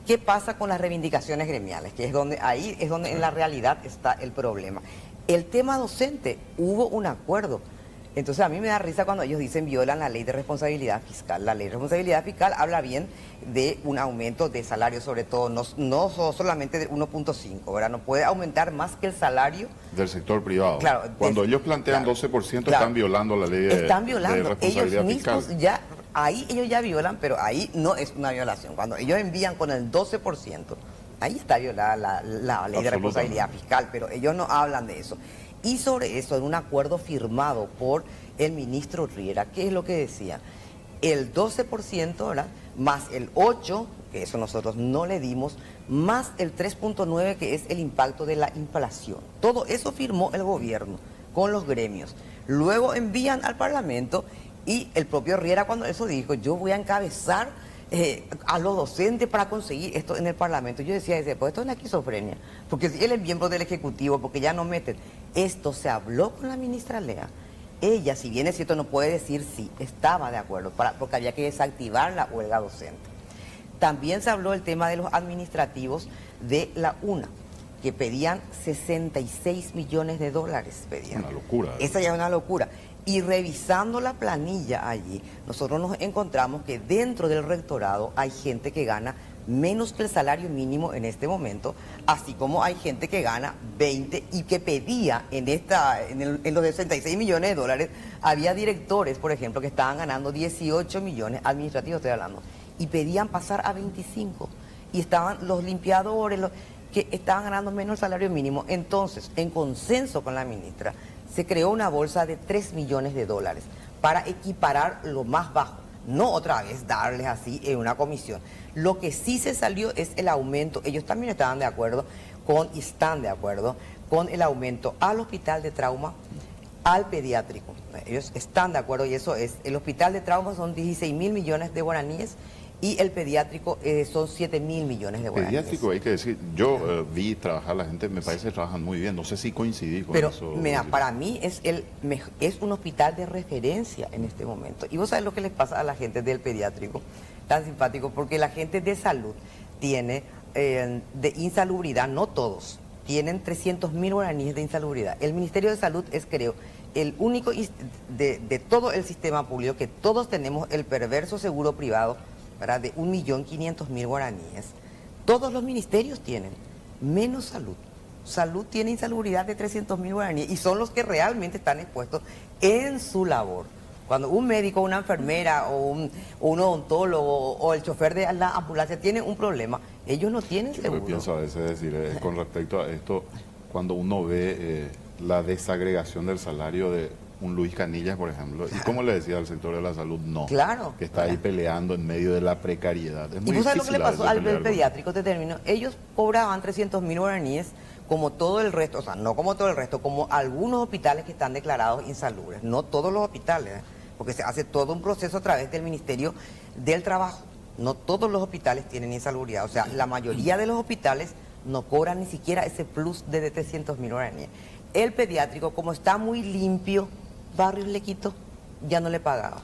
¿qué pasa con las reivindicaciones gremiales? Que es donde en la realidad está el problema. El tema docente, hubo un acuerdo. Entonces a mí me da risa cuando ellos dicen violan la ley de responsabilidad fiscal. La ley de responsabilidad fiscal habla bien de un aumento de salario, sobre todo, no solamente de 1.5, ¿verdad? No puede aumentar más que el salario del sector privado. Claro, cuando ellos plantean 12%, están violando la ley de responsabilidad ellos fiscal. Mismos ya, ahí ellos ya violan, pero ahí no es una violación. Cuando ellos envían con el 12%, ahí está violada la ley de responsabilidad fiscal, pero ellos no hablan de eso. Y sobre eso, en un acuerdo firmado por el ministro Riera, ¿qué es lo que decía? El 12%, ¿verdad? Más el 8%, que eso nosotros no le dimos, más el 3.9%, que es el impacto de la inflación. Todo eso firmó el gobierno con los gremios. Luego envían al Parlamento y el propio Riera, cuando eso dijo, yo voy a encabezar a los docentes para conseguir esto en el Parlamento. Yo decía, pues esto es una esquizofrenia, porque si él es miembro del Ejecutivo, porque ya no meten. Esto se habló con la ministra Lea. Ella, si bien es cierto, no puede decir sí, estaba de acuerdo, porque había que desactivar la huelga docente. También se habló del tema de los administrativos de la UNA, que pedían 66 millones de dólares. Una locura. Esa ya es una locura. Y revisando la planilla allí, nosotros nos encontramos que dentro del rectorado hay gente que gana menos que el salario mínimo en este momento, así como hay gente que gana 20 y que pedía en los 66 millones de dólares, había directores, por ejemplo, que estaban ganando 18 millones, administrativos estoy hablando, y pedían pasar a 25. Y estaban los limpiadores, que estaban ganando menos el salario mínimo. Entonces, en consenso con la ministra, se creó una bolsa de 3 millones de dólares para equiparar lo más bajo. No otra vez darles así en una comisión. Lo que sí se salió es el aumento. Ellos también estaban de acuerdo y están de acuerdo con el aumento al hospital de trauma, al pediátrico. Ellos están de acuerdo y eso es. El hospital de trauma son 16 mil millones de guaraníes y el pediátrico son 7 mil millones de guaraníes. Pediátrico, hay que decir, yo vi trabajar la gente, me parece que trabajan muy bien, no sé si coincidí con eso. Pero mira, para mí es un hospital de referencia en este momento. Y vos sabés lo que les pasa a la gente del pediátrico, tan simpático, porque la gente de salud tiene de insalubridad, no todos, tienen 300.000 guaraníes de insalubridad. El Ministerio de Salud es, creo, el único de todo el sistema público que todos tenemos el perverso seguro privado, ¿verdad?, de 1.500.000 guaraníes. Todos los ministerios tienen, menos salud. Salud tiene insalubridad de 300.000 guaraníes y son los que realmente están expuestos en su labor. Cuando un médico, una enfermera o un odontólogo o el chofer de la ambulancia tiene un problema, ellos no tienen seguro. Yo pienso a veces decir, con respecto a esto, cuando uno ve la desagregación del salario de un Luis Canillas, por ejemplo, y como le decía al sector de la salud, no. Claro. Que está ahí peleando en medio de la precariedad. Es muy ¿Y vos sabés lo que le pasó al pediátrico? Te termino. Ellos cobraban 300.000 guaraníes como todo el resto, o sea, no como todo el resto, como algunos hospitales que están declarados insalubres. No todos los hospitales, porque se hace todo un proceso a través del Ministerio del Trabajo. No todos los hospitales tienen insalubridad. O sea, la mayoría de los hospitales no cobran ni siquiera ese plus de 300.000 guaraníes. El pediátrico, como está muy limpio, Barrios le quitó, ya no le pagaba.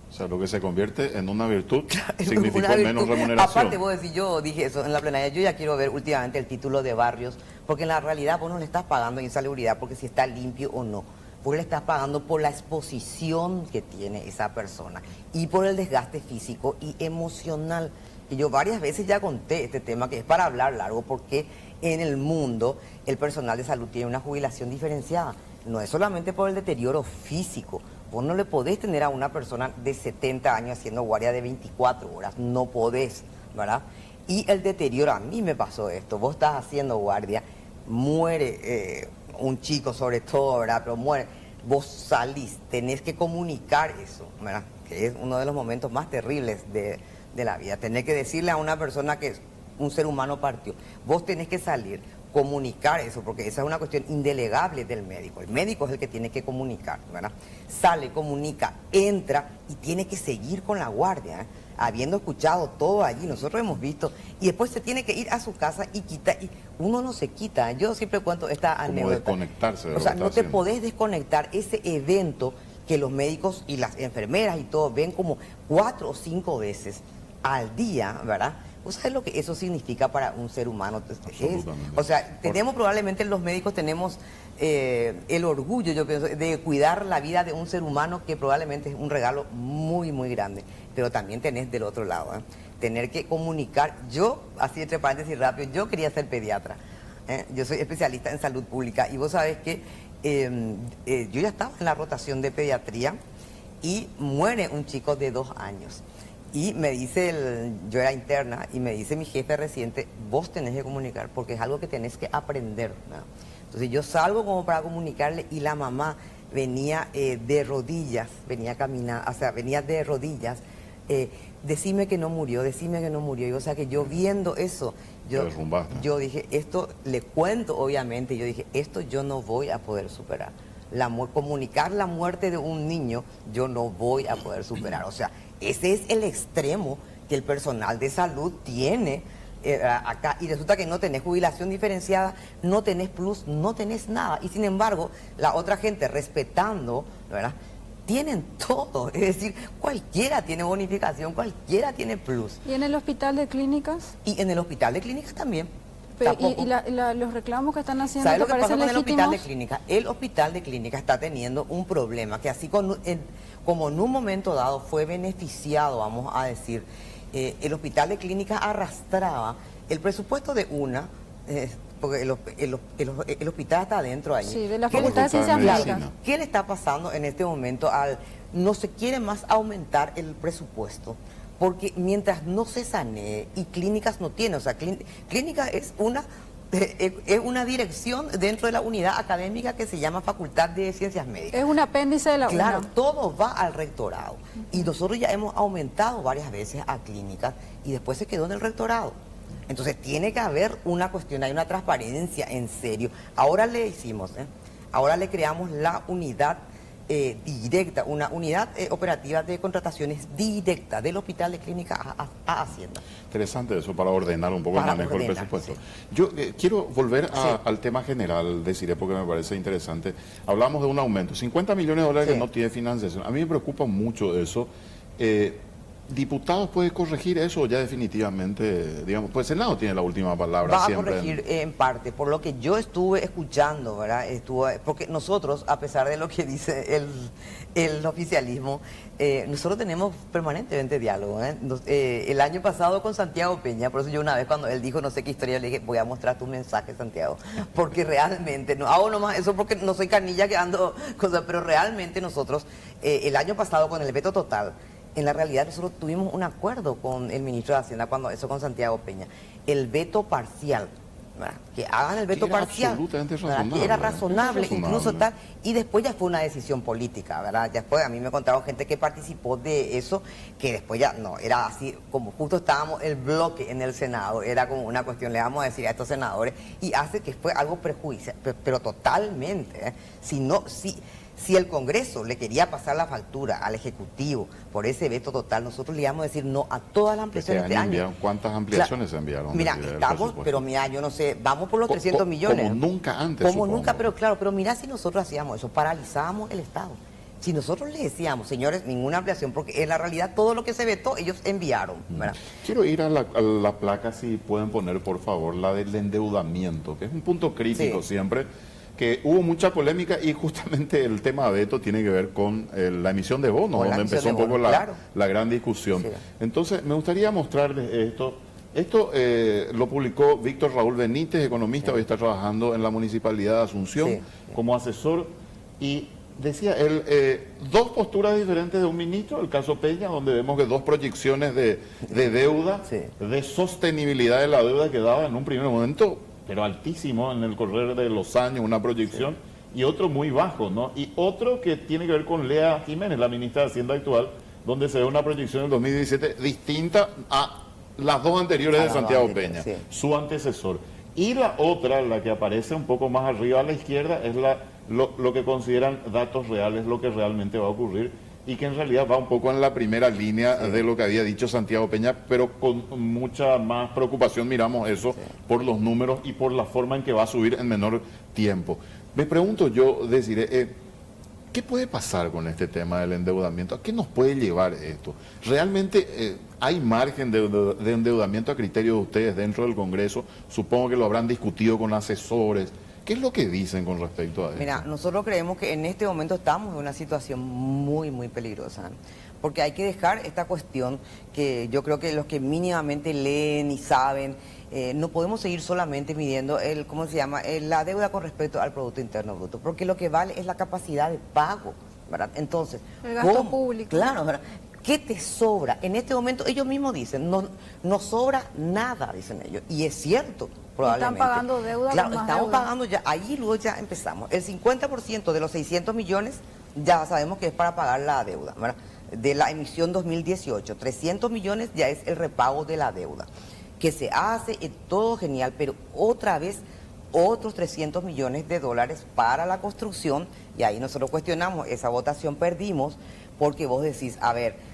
O sea, lo que se convierte en una virtud Claro, significó una virtud. menos remuneración. Aparte, vos decís, yo dije eso en la plenaria, yo ya quiero ver últimamente el título de Barrios, porque en la realidad vos no le estás pagando insalubridad porque si está limpio o no. Vos le estás pagando por la exposición que tiene esa persona y por el desgaste físico y emocional. Y yo varias veces ya conté este tema, que es para hablar largo, porque en el mundo el personal de salud tiene una jubilación diferenciada. No es solamente por el deterioro físico. Vos no le podés tener a una persona de 70 años haciendo guardia de 24 horas. No podés, ¿verdad? Y el deterioro, a mí me pasó esto. Vos estás haciendo guardia, muere un chico sobre todo, ¿verdad? Pero muere. Vos salís, tenés que comunicar eso, ¿verdad? Que es uno de los momentos más terribles de la vida. Tenés que decirle a una persona que un ser humano partió. Vos tenés que salir, comunicar eso, porque esa es una cuestión indelegable del médico. El médico es el que tiene que comunicar, ¿verdad? Sale, comunica, entra y tiene que seguir con la guardia, ¿eh? Habiendo escuchado todo allí, nosotros hemos visto, y después se tiene que ir a su casa y quita, y uno no se quita. Yo siempre cuento esta anécdota. Como desconectarse de o sea, lo que no está te podés desconectar ese evento que los médicos y las enfermeras y todo ven como 4 o 5 veces al día, ¿verdad? ¿Vos sabés lo que eso significa para un ser humano? O sea, tenemos probablemente los médicos tenemos el orgullo, yo pienso, de cuidar la vida de un ser humano, que probablemente es un regalo muy, muy grande. Pero también tenés del otro lado, tener que comunicar. Yo, así entre paréntesis rápido, yo quería ser pediatra. Yo soy especialista en salud pública y vos sabés que yo ya estaba en la rotación de pediatría y muere un chico de 2 años. Y me dice, yo era interna, y me dice mi jefe reciente, vos tenés que comunicar porque es algo que tenés que aprender, ¿no? Entonces yo salgo como para comunicarle y la mamá venía de rodillas, venía caminando, o sea, venía de rodillas, decime que no murió, decime que no murió. Y o sea que yo viendo eso, yo dije, esto, le cuento obviamente, yo dije, esto yo no voy a poder superar. Comunicar la muerte de un niño, yo no voy a poder superar. O sea, ese es el extremo que el personal de salud tiene acá. Y resulta que no tenés jubilación diferenciada, no tenés plus, no tenés nada. Y sin embargo, la otra gente respetando, ¿verdad?, tienen todo. Es decir, cualquiera tiene bonificación, cualquiera tiene plus. ¿Y en el hospital de clínicas? Y en el hospital de clínicas también. ¿Y los reclamos que están haciendo te parecen legítimos? ¿Sabes lo que pasa con el hospital de clínica? El hospital de clínica está teniendo un problema que así como en un momento dado fue beneficiado, vamos a decir, el hospital de clínica arrastraba el presupuesto de porque el hospital está adentro ahí. Sí, de la Facultad de Ciencias Médicas. ¿Qué le está pasando en este momento no se quiere más aumentar el presupuesto? Porque mientras no se sanee y clínicas no tiene, o sea, clínica es una dirección dentro de la unidad académica que se llama Facultad de Ciencias Médicas. Es un apéndice de la UNA. Claro, todo va al rectorado. Y nosotros ya hemos aumentado varias veces a clínicas y después se quedó en el rectorado. Entonces tiene que haber una cuestión, hay una transparencia en serio. Ahora le hicimos, ahora le creamos la unidad directa, una unidad operativa de contrataciones directa del hospital de clínica a Hacienda. Interesante eso, para ordenar un poco el manejo del presupuesto. Sí. Yo quiero volver al tema general, deciré, porque me parece interesante. Hablamos de un aumento, 50 millones de dólares que no tiene financiación. A mí me preocupa mucho eso. ¿Diputados puede corregir eso o ya definitivamente, digamos, pues el Senado tiene la última palabra? Va a corregir en parte, por lo que yo estuve escuchando, ¿verdad? Porque nosotros, a pesar de lo que dice el oficialismo, nosotros tenemos permanentemente diálogo, el año pasado con Santiago Peña, por eso yo una vez cuando él dijo no sé qué historia, le dije, voy a mostrar tu mensaje, Santiago, porque realmente, no hago nomás eso porque no soy canilla que ando cosas, pero realmente nosotros, el año pasado con el veto total, en la realidad nosotros tuvimos un acuerdo con el ministro de Hacienda, con Santiago Peña. El veto parcial, ¿verdad? Que hagan el veto parcial, absolutamente ¿verdad? razonable, Que era razonable, razonable, incluso tal, y después ya fue una decisión política, ¿verdad? Después a mí me contaron gente que participó de eso, que después ya no, era así, como justo estábamos el bloque en el Senado, era como una cuestión, le vamos a decir a estos senadores, y hace que fue algo prejuicial, pero totalmente, ¿eh? Si el Congreso le quería pasar la factura al Ejecutivo por ese veto total, nosotros le íbamos a decir no a todas las ampliaciones de año. ¿Cuántas ampliaciones se enviaron? Mira, estamos, pero mira, yo no sé, vamos por los 300 millones. Como nunca antes, Como supongo. nunca, pero claro, pero mira si nosotros hacíamos eso, paralizábamos el Estado. Si nosotros le decíamos, señores, ninguna ampliación, porque en la realidad todo lo que se vetó, ellos enviaron, ¿verdad? Quiero ir a la placa, si pueden poner, por favor, la del endeudamiento, que es un punto crítico siempre, que hubo mucha polémica y justamente el tema veto tiene que ver con la emisión de bonos, donde empezó un poco la gran discusión. Sí. Entonces, me gustaría mostrarles esto. Esto lo publicó Víctor Raúl Benítez, economista, hoy está trabajando en la Municipalidad de Asunción como asesor, y decía él, dos posturas diferentes de un ministro, el caso Peña, donde vemos que dos proyecciones de deuda, de sostenibilidad de la deuda que daba en un primer momento, pero altísimo en el correr de los años, una proyección, y otro muy bajo, ¿no? Y otro que tiene que ver con Lea Jiménez, la ministra de Hacienda actual, donde se ve una proyección en 2017 distinta a las dos anteriores de Santiago Peña, su antecesor. Y la otra, la que aparece un poco más arriba a la izquierda, es lo que consideran datos reales, lo que realmente va a ocurrir, y que en realidad va un poco en la primera línea de lo que había dicho Santiago Peña, pero con mucha más preocupación miramos eso por los números y por la forma en que va a subir en menor tiempo. Me pregunto yo, deciré, ¿qué puede pasar con este tema del endeudamiento? ¿A qué nos puede llevar esto? ¿Realmente hay margen de endeudamiento a criterio de ustedes dentro del Congreso? Supongo que lo habrán discutido con asesores. ¿Qué es lo que dicen con respecto a esto? Mira, nosotros creemos que en este momento estamos en una situación muy, muy peligrosa, porque hay que dejar esta cuestión que yo creo que los que mínimamente leen y saben, no podemos seguir solamente midiendo ¿cómo se llama? La deuda con respecto al Producto Interno Bruto, porque lo que vale es la capacidad de pago, ¿verdad? Entonces, el gasto público. Claro, ¿verdad? ¿Qué te sobra? En este momento ellos mismos dicen, no sobra nada, dicen ellos, y es cierto. Están pagando deuda. Claro, con más estamos deuda. pagando ya, ahí luego ya empezamos. El 50% de los 600 millones ya sabemos que es para pagar la deuda, ¿verdad? De la emisión 2018. 300 millones ya es el repago de la deuda, que se hace, todo genial, pero otra vez otros 300 millones de dólares para la construcción, y ahí nosotros cuestionamos, esa votación perdimos, porque vos decís, a ver,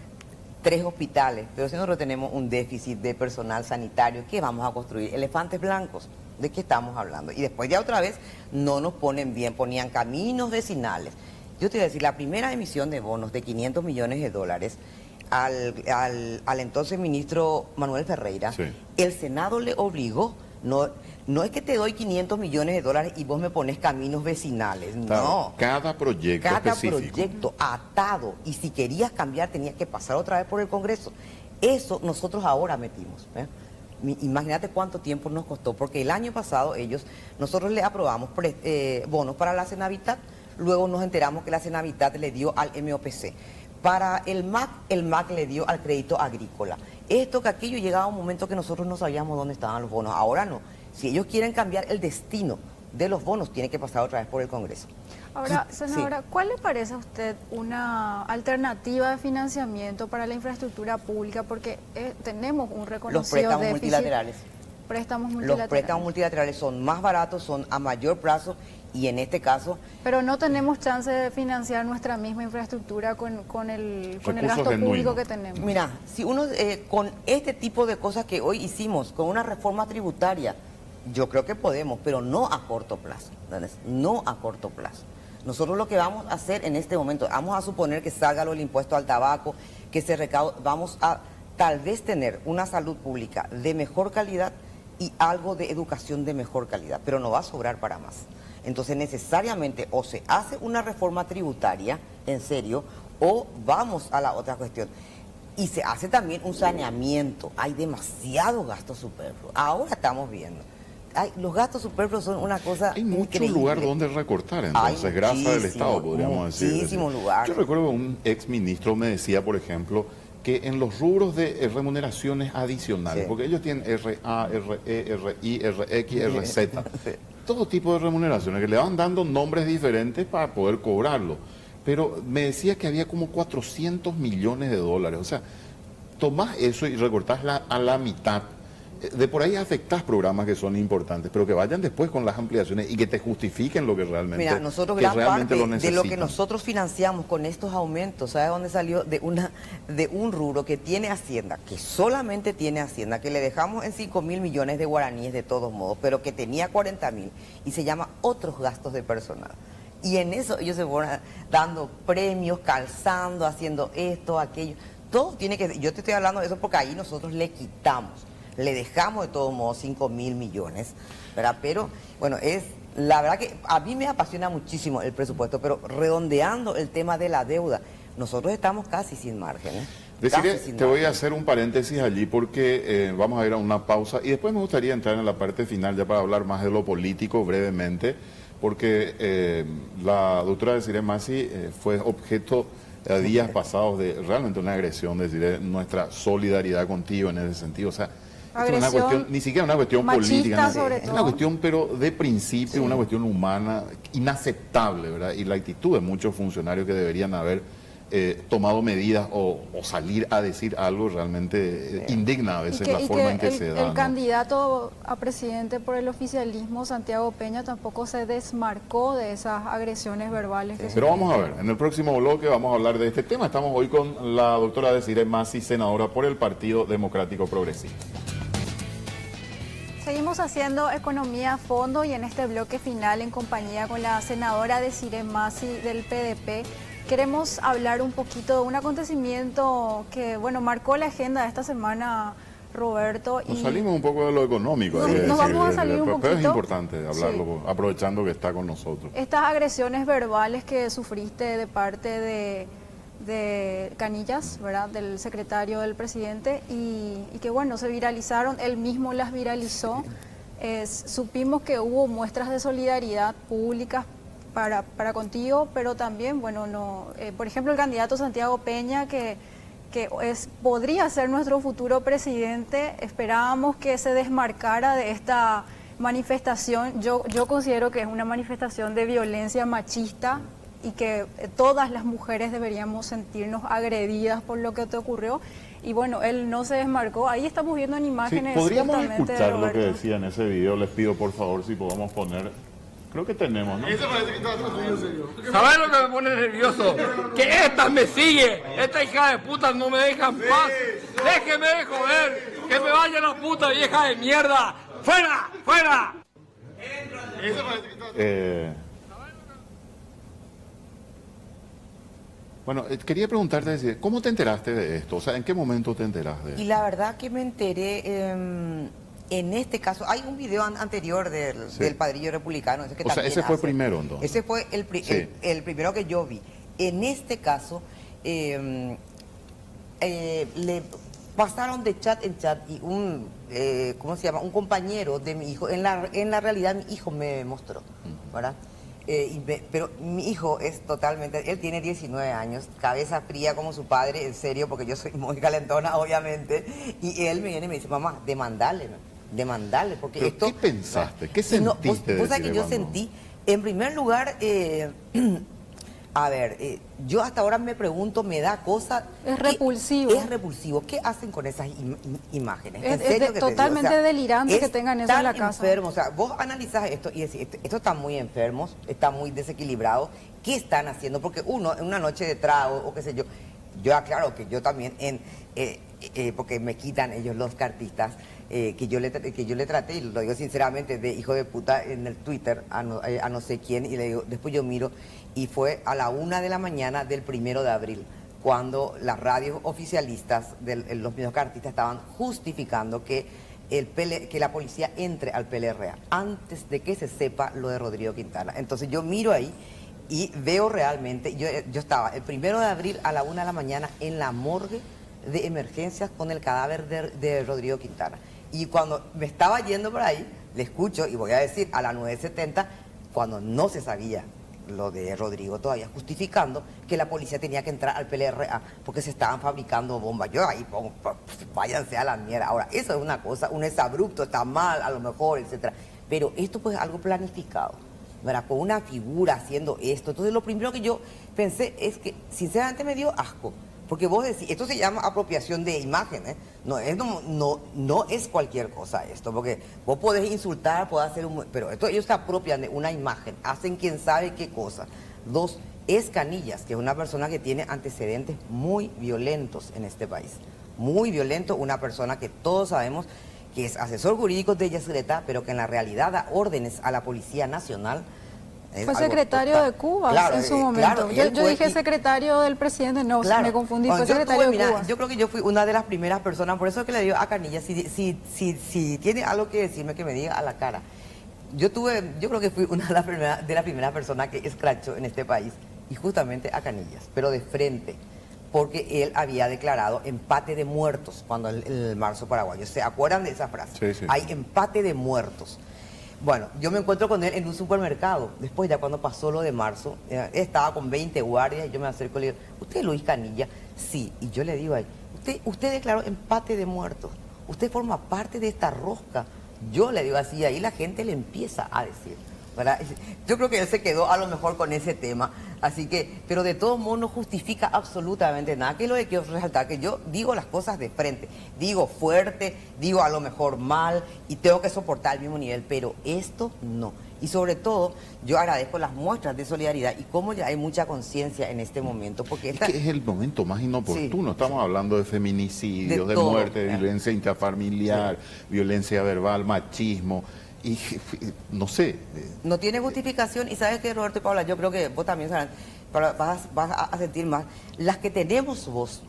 3 hospitales, pero si nosotros tenemos un déficit de personal sanitario, ¿qué vamos a construir? Elefantes blancos, ¿de qué estamos hablando? Y después ya otra vez no nos ponen bien, ponían caminos vecinales. Yo te voy a decir, la primera emisión de bonos de 500 millones de dólares al entonces ministro Manuel Ferreira, el Senado le obligó, no es que te doy 500 millones de dólares y vos me pones caminos vecinales, no. Cada proyecto proyecto atado, y si querías cambiar tenías que pasar otra vez por el Congreso. Eso nosotros ahora metimos. Imagínate cuánto tiempo nos costó, porque el año pasado nosotros le aprobamos bonos para la Senavitat, luego nos enteramos que la Senavitat le dio al MOPC. Para el MAC le dio al crédito agrícola. Esto que aquello llegaba a un momento que nosotros no sabíamos dónde estaban los bonos, ahora no. Si ellos quieren cambiar el destino de los bonos, tiene que pasar otra vez por el Congreso. Ahora, senadora, ¿cuál le parece a usted una alternativa de financiamiento para la infraestructura pública? Porque tenemos un reconocido los préstamos déficit. Multilaterales. Los préstamos multilaterales son más baratos, son a mayor plazo, y en este caso... Pero no tenemos chance de financiar nuestra misma infraestructura con el gasto público que tenemos. Mira, si uno con este tipo de cosas que hoy hicimos, con una reforma tributaria, yo creo que podemos, pero no a corto plazo, ¿entendés? No a corto plazo. Nosotros lo que vamos a hacer en este momento, vamos a suponer que salga el impuesto al tabaco, que se recaude, vamos a tal vez tener una salud pública de mejor calidad y algo de educación de mejor calidad, pero no va a sobrar para más. Entonces necesariamente o se hace una reforma tributaria, en serio, o vamos a la otra cuestión. Y se hace también un saneamiento. Hay demasiado gasto superfluo. Ahora estamos viendo. Los gastos superfluos son una cosa Hay mucho increíble. lugar donde recortar, entonces, grasa del Estado, podríamos decir. Muchísimo lugar. Yo recuerdo que un ex ministro me decía, por ejemplo, que en los rubros de remuneraciones adicionales, Sí. porque ellos tienen RA, RE, RI, RX, RZ, todo tipo de remuneraciones que le van dando nombres diferentes para poder cobrarlo. Pero me decía que había como 400 millones de dólares. O sea, tomás eso y recortás a la mitad. De por ahí afectás programas que son importantes, pero que vayan después con las ampliaciones y que te justifiquen lo que realmente, Mira, nosotros que gran realmente parte lo de necesitan. lo que nosotros financiamos con estos aumentos, ¿sabes dónde salió? De un rubro que tiene Hacienda, que solamente tiene Hacienda, que le dejamos en 5.000 millones de guaraníes de todos modos, pero que tenía 40.000 y se llama otros gastos de personal. Y en eso ellos se fueron dando premios, calzando, haciendo esto, aquello. Todo tiene que... Yo te estoy hablando de eso porque ahí nosotros le quitamos. Le dejamos de todos modos 5.000 millones, ¿verdad? Pero, bueno, la verdad que a mí me apasiona muchísimo el presupuesto, pero redondeando el tema de la deuda, nosotros estamos casi sin margen, ¿eh? Deciré, te voy a hacer un paréntesis allí porque vamos a ir a una pausa y después me gustaría entrar en la parte final ya para hablar más de lo político brevemente, porque la doctora Desiree Masi fue objeto días pasados de realmente una agresión, Desiree, nuestra solidaridad contigo en ese sentido, o sea, esto es una cuestión, ni siquiera una cuestión política, es una cuestión pero de principio, una cuestión humana, inaceptable, ¿verdad? Y la actitud de muchos funcionarios que deberían haber tomado medidas o salir a decir algo realmente indigna a veces la forma en que se da. El ¿no? candidato a presidente por el oficialismo, Santiago Peña, tampoco se desmarcó de esas agresiones verbales. Pero vamos a ver, en el próximo bloque vamos a hablar de este tema. Estamos hoy con la doctora Desiree Masi, senadora por el Partido Democrático Progresista. Seguimos haciendo economía a fondo y en este bloque final, en compañía con la senadora Desiree Masi del PDP, queremos hablar un poquito de un acontecimiento que, bueno, marcó la agenda de esta semana, Roberto. Nos salimos un poco de lo económico. Nos vamos a salir un poquito. Pero es importante hablarlo, sí, aprovechando que está con nosotros. Estas agresiones verbales que sufriste de parte de Canillas, ¿verdad?, del secretario del presidente, y que bueno, se viralizaron, él mismo las viralizó. Supimos que hubo muestras de solidaridad públicas para contigo, pero también, bueno, por ejemplo, el candidato Santiago Peña, que podría ser nuestro futuro presidente, esperábamos que se desmarcara de esta manifestación. Yo considero que es una manifestación de violencia machista y que todas las mujeres deberíamos sentirnos agredidas por lo que te ocurrió. Y bueno, él no se desmarcó. Ahí estamos viendo en imágenes. Sí, podríamos escuchar lo que decía en ese video. Les pido por favor si podemos poner. Creo que tenemos, ¿no? ¿Sabes lo que me pone nervioso? Que esta me sigue. Esta hija de puta no me deja en paz. Déjeme de joder. Que me vaya la puta vieja de mierda. ¡Fuera! ¡Fuera! Bueno, quería preguntarte, ¿cómo te enteraste de esto? O sea, ¿en qué momento te enteraste de esto? Y la verdad que me enteré, en este caso, hay un video anterior del padrillo republicano. Ese que ese fue primero, entonces. Ese fue el primero que yo vi. En este caso, le pasaron de chat en chat y ¿cómo se llama? Un compañero de mi hijo, en la realidad mi hijo me mostró, ¿verdad? Pero mi hijo es totalmente, él tiene 19 años, cabeza fría como su padre, en serio, porque yo soy muy calentona, obviamente, y él me viene y me dice, mamá, demandarle, porque ¿Pero esto... qué pensaste? ¿Qué sentiste? Vos sabés que yo sentí, en primer lugar, a ver, yo hasta ahora me pregunto, me da cosa... Es repulsivo. Es repulsivo. ¿Qué hacen con esas imágenes? Es totalmente delirante que tengan eso en la casa. Enfermo, o sea, vos analizás esto y decís, esto está muy enfermos, está muy desequilibrado. ¿Qué están haciendo? Porque uno, en una noche de trago o qué sé yo aclaro que yo también, porque me quitan ellos los cartistas, que yo le traté, y lo digo sinceramente, de hijo de puta en el Twitter a no sé quién, y le digo, después yo miro, y fue a la 1 de la mañana del 1 de abril, cuando las radios oficialistas de los mismos cartistas estaban justificando que la policía entre al PLRA antes de que se sepa lo de Rodrigo Quintana. Entonces yo miro ahí y veo realmente, yo estaba el 1 de abril a la 1 de la mañana en la morgue de emergencias con el cadáver de Rodrigo Quintana. Y cuando me estaba yendo por ahí, le escucho, y voy a decir, a las 9:70, cuando no se sabía lo de Rodrigo todavía, justificando que la policía tenía que entrar al PLRA porque se estaban fabricando bombas. Yo ahí pongo, váyanse a la mierda. Ahora, eso es una cosa, un exabrupto, está mal, a lo mejor, etcétera. Pero esto pues es algo planificado, ¿verdad? Con una figura haciendo esto. Entonces lo primero que yo pensé es que, sinceramente, me dio asco. Porque vos decís, esto se llama apropiación de imagen, ¿eh? No es cualquier cosa esto, porque vos podés insultar, podés hacer pero esto ellos se apropian de una imagen, hacen quién sabe qué cosa. Dos, Escanillas, que es una persona que tiene antecedentes muy violentos en este país. Muy violento, una persona que todos sabemos que es asesor jurídico de Yacyretá, pero que en la realidad da órdenes a la Policía Nacional. Fue secretario de Cuba, claro, en su momento. Claro, yo dije secretario del presidente, no, claro, me confundí, fue secretario de Cuba. Yo creo que yo fui una de las primeras personas, por eso es que le digo a Canilla, si tiene algo que decirme, que me diga a la cara. Yo creo que fui una de las primeras personas que escrachó en este país, y justamente a Canillas, pero de frente, porque él había declarado empate de muertos cuando el marzo paraguayo. ¿Se acuerdan de esa frase? Sí. Hay empate de muertos. Bueno, yo me encuentro con él en un supermercado, después ya cuando pasó lo de marzo, estaba con 20 guardias y yo me acerco y le digo, ¿usted es Luis Canilla? Sí, y yo le digo ahí, usted declaró empate de muertos, usted forma parte de esta rosca. Yo le digo así, ahí la gente le empieza a decir, ¿verdad? Yo creo que él se quedó a lo mejor con ese tema, así que, pero de todos modos no justifica absolutamente nada, que es lo que quiero resaltar, que yo digo las cosas de frente, digo fuerte, digo a lo mejor mal y tengo que soportar el mismo nivel, pero esto no. Y sobre todo, yo agradezco las muestras de solidaridad y cómo ya hay mucha conciencia en este momento, porque es que es el momento más inoportuno. Estamos hablando de feminicidios, de muerte, de violencia intrafamiliar, violencia verbal, machismo. Y no sé. No tiene justificación. Y sabes que, Roberto y Paula, yo creo que vos también vas a sentir más. Las que tenemos voz,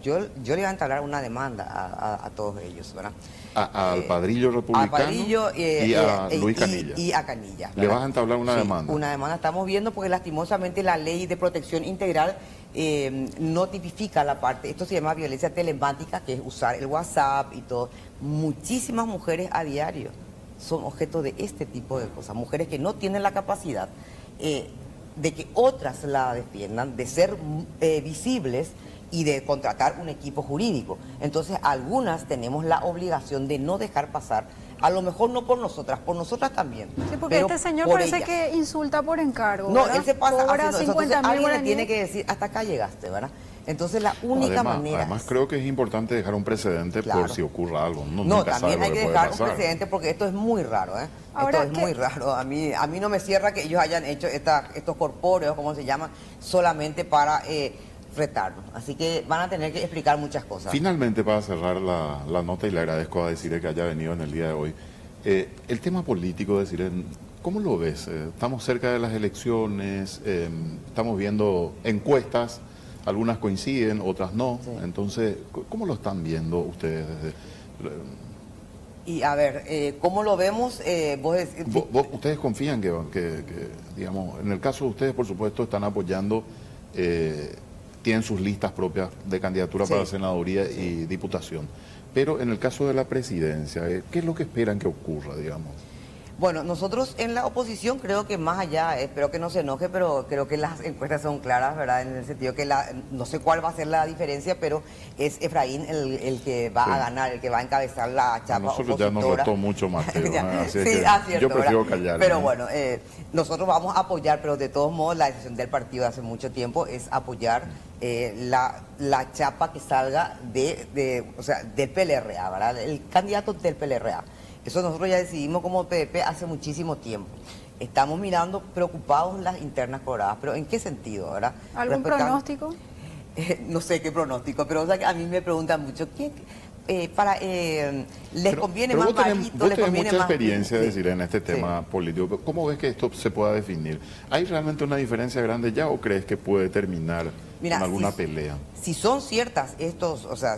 yo le voy a entablar una demanda a todos ellos, ¿verdad? Al Padrillo Republicano. Al Padrillo y a Luis Canilla. Y a Canilla. ¿Le vas a entablar una demanda? Una demanda estamos viendo porque lastimosamente la ley de protección integral no tipifica la parte. Esto se llama violencia telemática, que es usar el WhatsApp y todo. Muchísimas mujeres a diario son objeto de este tipo de cosas, mujeres que no tienen la capacidad de que otras la defiendan, de ser visibles y de contratar un equipo jurídico. Entonces, algunas tenemos la obligación de no dejar pasar, a lo mejor no por nosotras también. Sí, porque este señor parece que insulta por encargo. No, ¿verdad? él se pasa cobra haciendo eso. Entonces, alguien le tiene guaraníes. que decir, hasta acá llegaste, ¿verdad? Entonces la única manera... Además creo que es importante dejar un precedente por si ocurra algo. No, también hay que dejar un precedente porque esto es muy raro, ¿eh? Ahora, esto es muy raro. A mí no me cierra que ellos hayan hecho estos corpóreos, como se llaman, solamente para retarnos. Así que van a tener que explicar muchas cosas. Finalmente, para cerrar la nota, y le agradezco a Desiree que haya venido en el día de hoy, el tema político, Desiree, ¿cómo lo ves? Estamos cerca de las elecciones, estamos viendo encuestas. Algunas coinciden, otras no. Sí. Entonces, ¿cómo lo están viendo ustedes desde...? Y a ver, ¿cómo lo vemos? ¿Ustedes confían que, digamos, en el caso de ustedes, por supuesto, están apoyando, tienen sus listas propias de candidatura para la senaduría y diputación? Pero en el caso de la presidencia, ¿qué es lo que esperan que ocurra, digamos? Bueno, nosotros en la oposición creo que más allá, espero que no se enoje, pero creo que las encuestas son claras, ¿verdad? En el sentido que no sé cuál va a ser la diferencia, pero es Efraín el que va a ganar, el que va a encabezar la chapa nosotros opositora. Ya nos restó mucho más, así sí, que cierto, yo prefiero ¿verdad? callar. Pero bueno, nosotros vamos a apoyar, pero de todos modos la decisión del partido de hace mucho tiempo es apoyar la chapa que salga del PLRA, ¿verdad? El candidato del PLRA. Eso nosotros ya decidimos como PDP hace muchísimo tiempo. Estamos mirando preocupados las internas coloradas, pero ¿en qué sentido, verdad? ¿Algún pronóstico? No sé qué pronóstico, pero o sea, que a mí me preguntan mucho, ¿les conviene más bajito? ¿Les conviene mucha experiencia decir en este tema político? ¿Cómo ves que esto se pueda definir? ¿Hay realmente una diferencia grande ya o crees que puede terminar con alguna pelea? Si son ciertas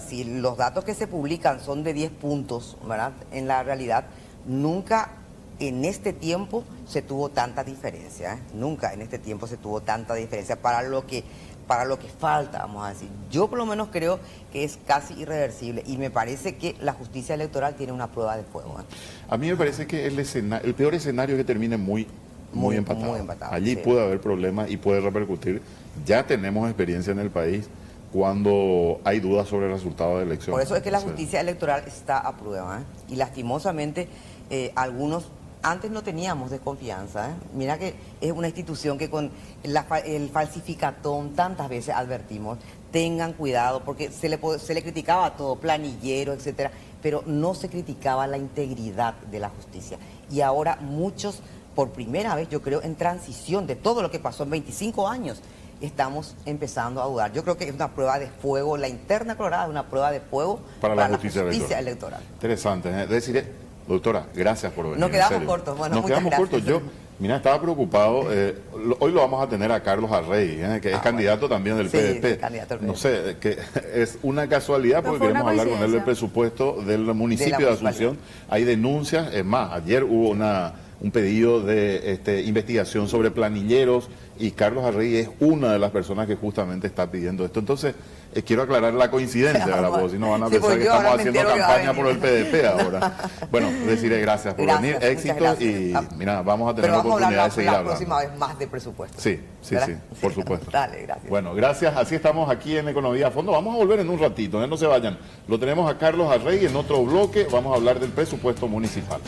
si los datos que se publican son de 10 puntos, ¿verdad? En la realidad, nunca en este tiempo se tuvo tanta diferencia, ¿eh? Nunca en este tiempo se tuvo tanta diferencia para lo que falta, vamos a decir. Yo por lo menos creo que es casi irreversible y me parece que la justicia electoral tiene una prueba de fuego, ¿eh? A mí me parece que el peor escenario es que termine muy muy empatado. Muy empatado, Allí sí. puede haber problemas y puede repercutir. Ya tenemos experiencia en el país cuando hay dudas sobre el resultado de elecciones. Por eso es que la justicia electoral está a prueba, ¿eh? Y lastimosamente algunos antes no teníamos desconfianza, ¿eh? Mira que es una institución que con el falsificatón tantas veces advertimos, tengan cuidado, porque se le criticaba todo, planillero, etcétera, pero no se criticaba la integridad de la justicia. Y ahora muchos, por primera vez, yo creo, en transición de todo lo que pasó en 25 años, estamos empezando a dudar. Yo creo que es una prueba de fuego, la interna colorada es una prueba de fuego para la justicia electoral. Interesante, ¿eh? Es decir, doctora, gracias por venir. Nos quedamos cortos. Bueno, nos quedamos cortos. Yo, mira, estaba preocupado. Hoy lo vamos a tener a Carlos Arrey, que es candidato también del PDP. Sí, candidato del PDP. No sé, que es una casualidad porque queremos hablar con él del presupuesto del municipio de Asunción. Hay denuncias, es más, ayer hubo un pedido de investigación sobre planilleros y Carlos Arrey es una de las personas que justamente está pidiendo esto. Entonces, quiero aclarar la coincidencia, ¿verdad? Porque si no van a pensar que estamos haciendo campaña por el PDP ahora. Bueno, decirle gracias por venir, éxito y mira, vamos a tener la oportunidad de seguir hablando. La próxima vez más de presupuesto. Sí, por supuesto. Dale, gracias. Bueno, gracias. Así estamos aquí en Economía a Fondo. Vamos a volver en un ratito, no se vayan. Lo tenemos a Carlos Arrey en otro bloque. Vamos a hablar del presupuesto municipal.